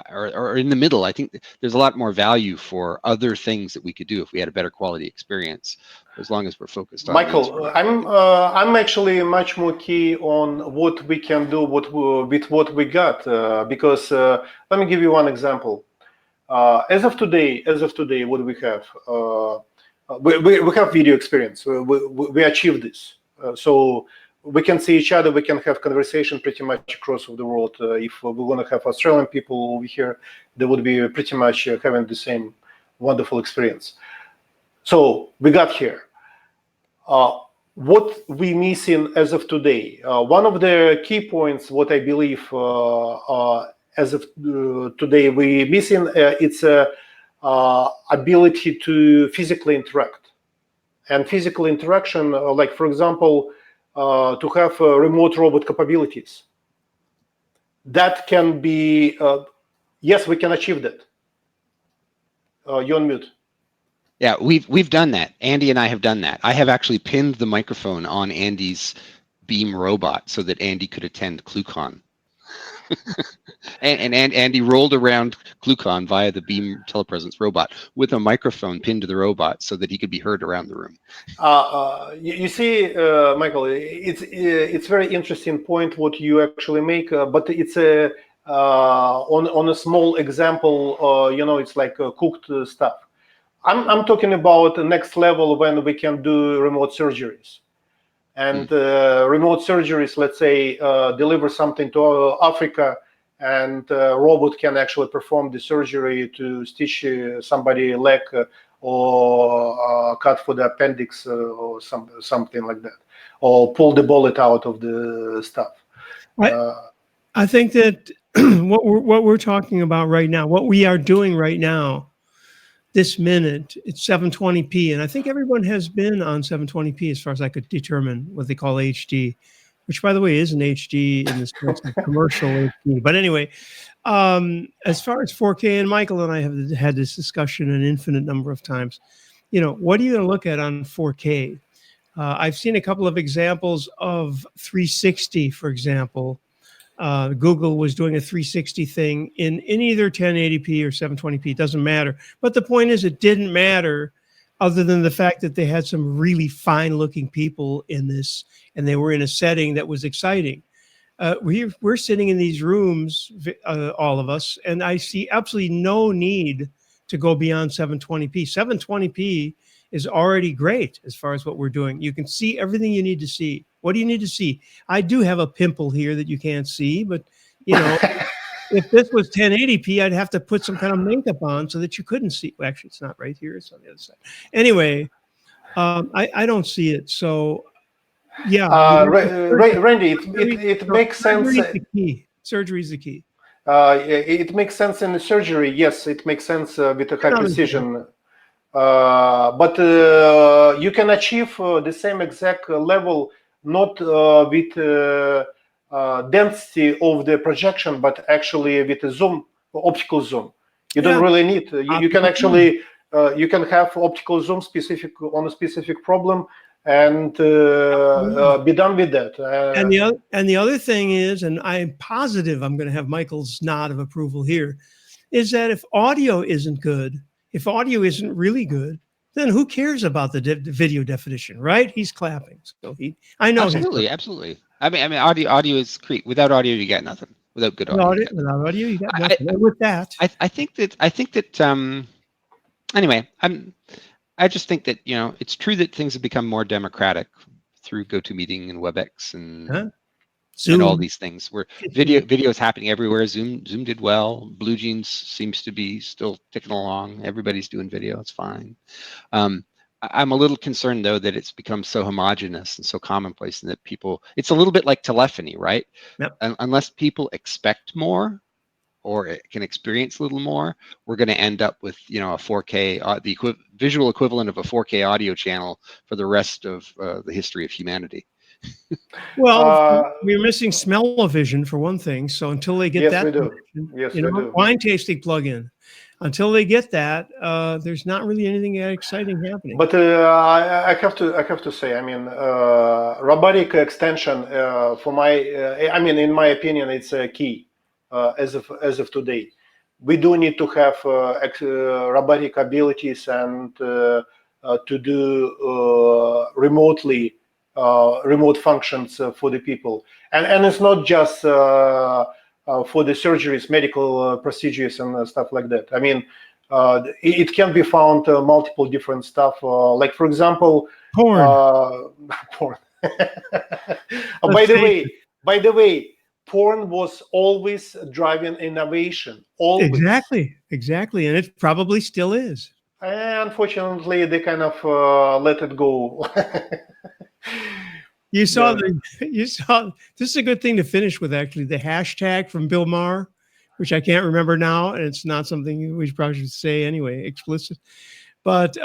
or in the middle, I think there's a lot more value for other things that we could do if we had a better quality experience, as long as we're focused on.
Michael, I'm actually much more key on what we can do with what we got, because let me give you one example. As of today, what do we have? We have video experience. We achieved this. So we can see each other. We can have conversation pretty much across the world. If we're going to have Australian people over here, they would be pretty much having the same wonderful experience. So we got here. What we missing as of today? One of the key points, what I believe as of today we missing, it's ability to physically interact. And physical interaction, like for example, to have remote robot capabilities. That can be, yes, we can achieve that. You're on mute.
Yeah, we've done that. Andy and I have done that. I have actually pinned the microphone on Andy's Beam robot so that Andy could attend ClueCon. and Andy rolled around ClueCon via the Beam telepresence robot with a microphone pinned to the robot so that he could be heard around the room.
You see, Michael, it's very interesting point what you actually make, but it's on a small example. You know, it's like cooked stuff. I'm talking about the next level when we can do remote surgeries. And remote surgeries, let's say, deliver something to Africa, and robot can actually perform the surgery to stitch somebody leg or cut for the appendix or something like that, or pull the bullet out of the stuff.
I think that what we're talking about right now, what we are doing right now, this minute, it's 720p, and I think everyone has been on 720p as far as I could determine what they call HD, which, by the way, isn't HD in the sense of commercial HD. But anyway, as far as 4K, and Michael and I have had this discussion an infinite number of times, you know, what are you going to look at on 4K? I've seen a couple of examples of 360, for example, Google was doing a 360 thing in either 1080p or 720p. It doesn't matter. But the point is, it didn't matter other than the fact that they had some really fine looking people in this, and they were in a setting that was exciting. We're sitting in these rooms, all of us, and I see absolutely no need to go beyond 720p. 720p is already great as far as what we're doing. You can see everything you need to see. What do you need to see? I do have a pimple here that you can't see, but you know, if this was 1080p, I'd have to put some kind of makeup on so that you couldn't see. Well, actually, it's not right here. It's on the other side. Anyway, I don't see it. So, yeah.
Randy, it makes sense.
Surgery is the key.
It makes sense in the surgery. Yes, it makes sense with the high precision. But you can achieve the same exact level, not with density of the projection, but actually with a zoom, optical zoom. You don't really need. You can actually you can have optical zoom specific on a specific problem and be done with that.
And the other thing is, and I'm positive I'm going to have Michael's nod of approval here, is that if audio isn't good, if audio isn't really good, then who cares about the video definition, right? He's clapping. So I know.
Absolutely. I mean, audio is great. Without audio, you got nothing. Without good audio,
without audio, you got nothing. With that,
I think that. Anyway, I just think that it's true that things have become more democratic through GoToMeeting and WebEx and all these things where video is happening everywhere. Zoom did well. BlueJeans seems to be still ticking along. Everybody's doing video. It's fine. I'm a little concerned though that it's become so homogenous and so commonplace, and that it's a little bit like telephony, right?
Yep.
Unless people expect more or can experience a little more, we're going to end up with a 4K, the visual equivalent of a 4K audio channel for the rest of the history of humanity.
Well, we're missing smell-o-vision for one thing. So until they get that,
we do.
Wine tasting plug-in. Until they get that, there's not really anything exciting happening.
But I have to say, I mean, robotic extension for in my opinion, it's a key as of today. We do need to have robotic abilities and to do remotely. Remote functions for the people, and it's not just for the surgeries, medical procedures and stuff like that. I mean, it can be found multiple different stuff, like for example,
porn.
Porn. By the way, porn was always driving innovation. Always.
Exactly, and it probably still is.
Unfortunately, they kind of let it go.
You saw this is a good thing to finish with, actually, the hashtag from Bill Maher, which I can't remember now, and it's not something we probably should say anyway, explicit. But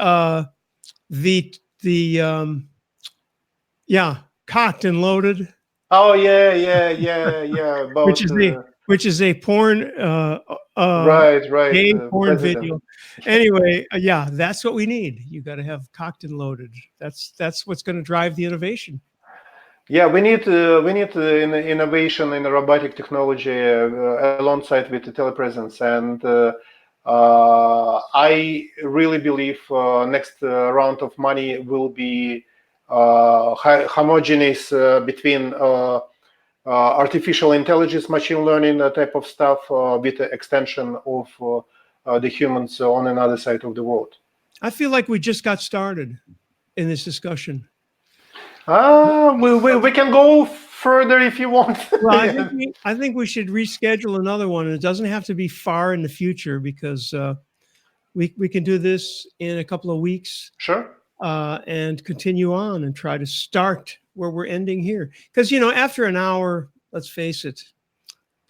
cocked and loaded.
Oh yeah. About,
which is a porn
right
gay porn
president.
video. Anyway, that's what we need. You got to have cocked and loaded. That's what's going to drive the innovation.
Yeah, we need innovation in robotic technology alongside with the telepresence, and I really believe next round of money will be homogeneous between artificial intelligence, machine learning type of stuff with the extension of the humans on another side of the world.
I feel like we just got started in this discussion.
We can go further if you want.
Well, I think we should reschedule another one. It doesn't have to be far in the future, because we can do this in a couple of weeks.
Sure.
And continue on and try to start where we're ending here. Because, after an hour, let's face it,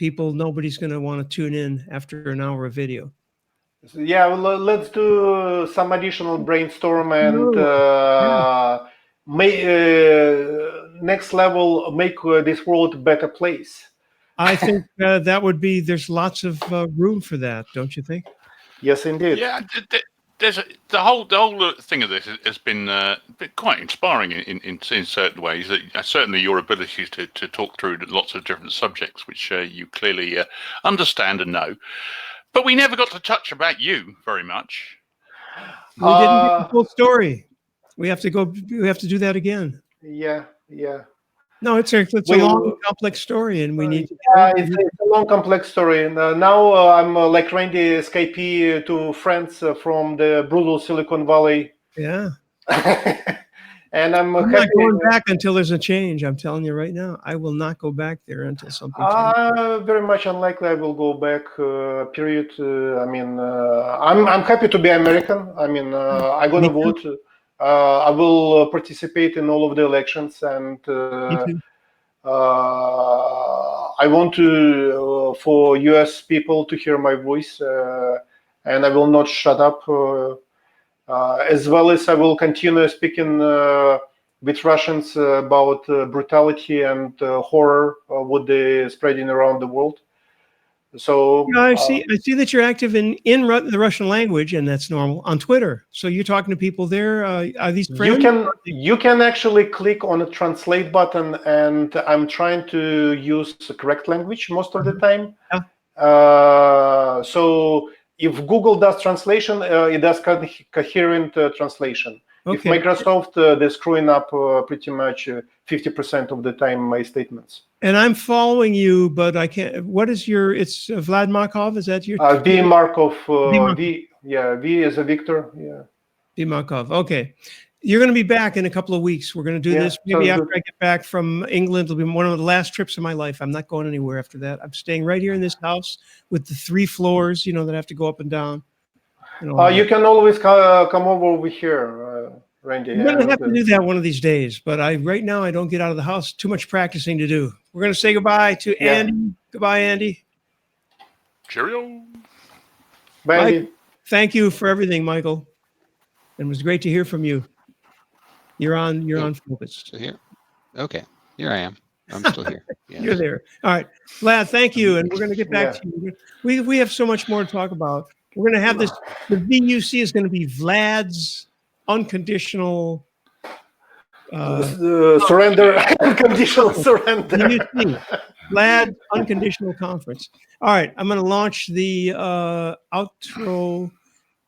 nobody's going to want to tune in after an hour of video.
Yeah, well, let's do some additional brainstorm and next level, make this world a better place.
I think that would be, there's lots of room for that, don't you think?
Yes, indeed.
Yeah, the whole thing of this has been quite inspiring in certain ways. Certainly, your ability to talk through lots of different subjects, which you clearly understand and know. But we never got to touch about you very much.
We didn't get the full story. We have to go. We have to do that again.
Yeah.
No, it's a long, complex story, and we need to.
It's a long, complex story. And now I'm like Randy, escapee to friends from the brutal Silicon Valley.
Yeah.
And I'm
not
happy.
going back until there's a change. I'm telling you right now, I will not go back there until something changes.
Very much unlikely I will go back. Period. I'm happy to be American. I'm gonna vote. I will participate in all of the elections, and I want to for U.S. people to hear my voice, and I will not shut up. As well as I will continue speaking with Russians about brutality and horror what they're spreading around the world. So
I see that you're active in the Russian language, and that's normal on Twitter. So you're talking to people there. Are these friends?
You can actually click on the translate button, and I'm trying to use the correct language most of the time.
Yeah.
So if Google does translation, it does coherent translation.
Okay.
If Microsoft, they're screwing up pretty much 50% of the time my statements.
And I'm following you, but I can't. What is your? It's Vlad Markov. Is that your?
V Markov. V is a Victor. Yeah.
V Markov. Okay. You're going to be back in a couple of weeks. We're going to do this. Maybe after I get back from England, it'll be one of the last trips of my life. I'm not going anywhere after that. I'm staying right here in this house with the 3 floors, that have to go up and down.
You can always come over here, Randy.
I'm going to have to do that one of these days, but right now I don't get out of the house. Too much practicing to do. We're going to say goodbye to Andy. Goodbye, Andy.
Cheerio.
Bye, Andy.
Thank you for everything, Michael. It was great to hear from you. You're on focus.
Still here? Okay, here I am. I'm still here. Yes.
You're there. All right, Vlad. Thank you, and we're going to get back to you. We have so much more to talk about. We're going to have this. The VUC is going to be Vlad's unconditional
surrender. Unconditional surrender.
VUC, Vlad unconditional conference. All right, I'm going to launch the outro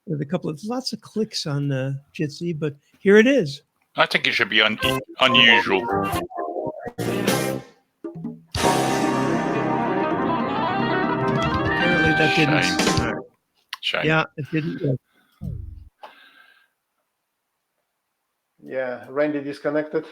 with lots of clicks on Jitsi, but here it is.
I think it should be unusual.
Apparently that didn't.
Shame.
Yeah, it didn't.
Yeah, Randy disconnected.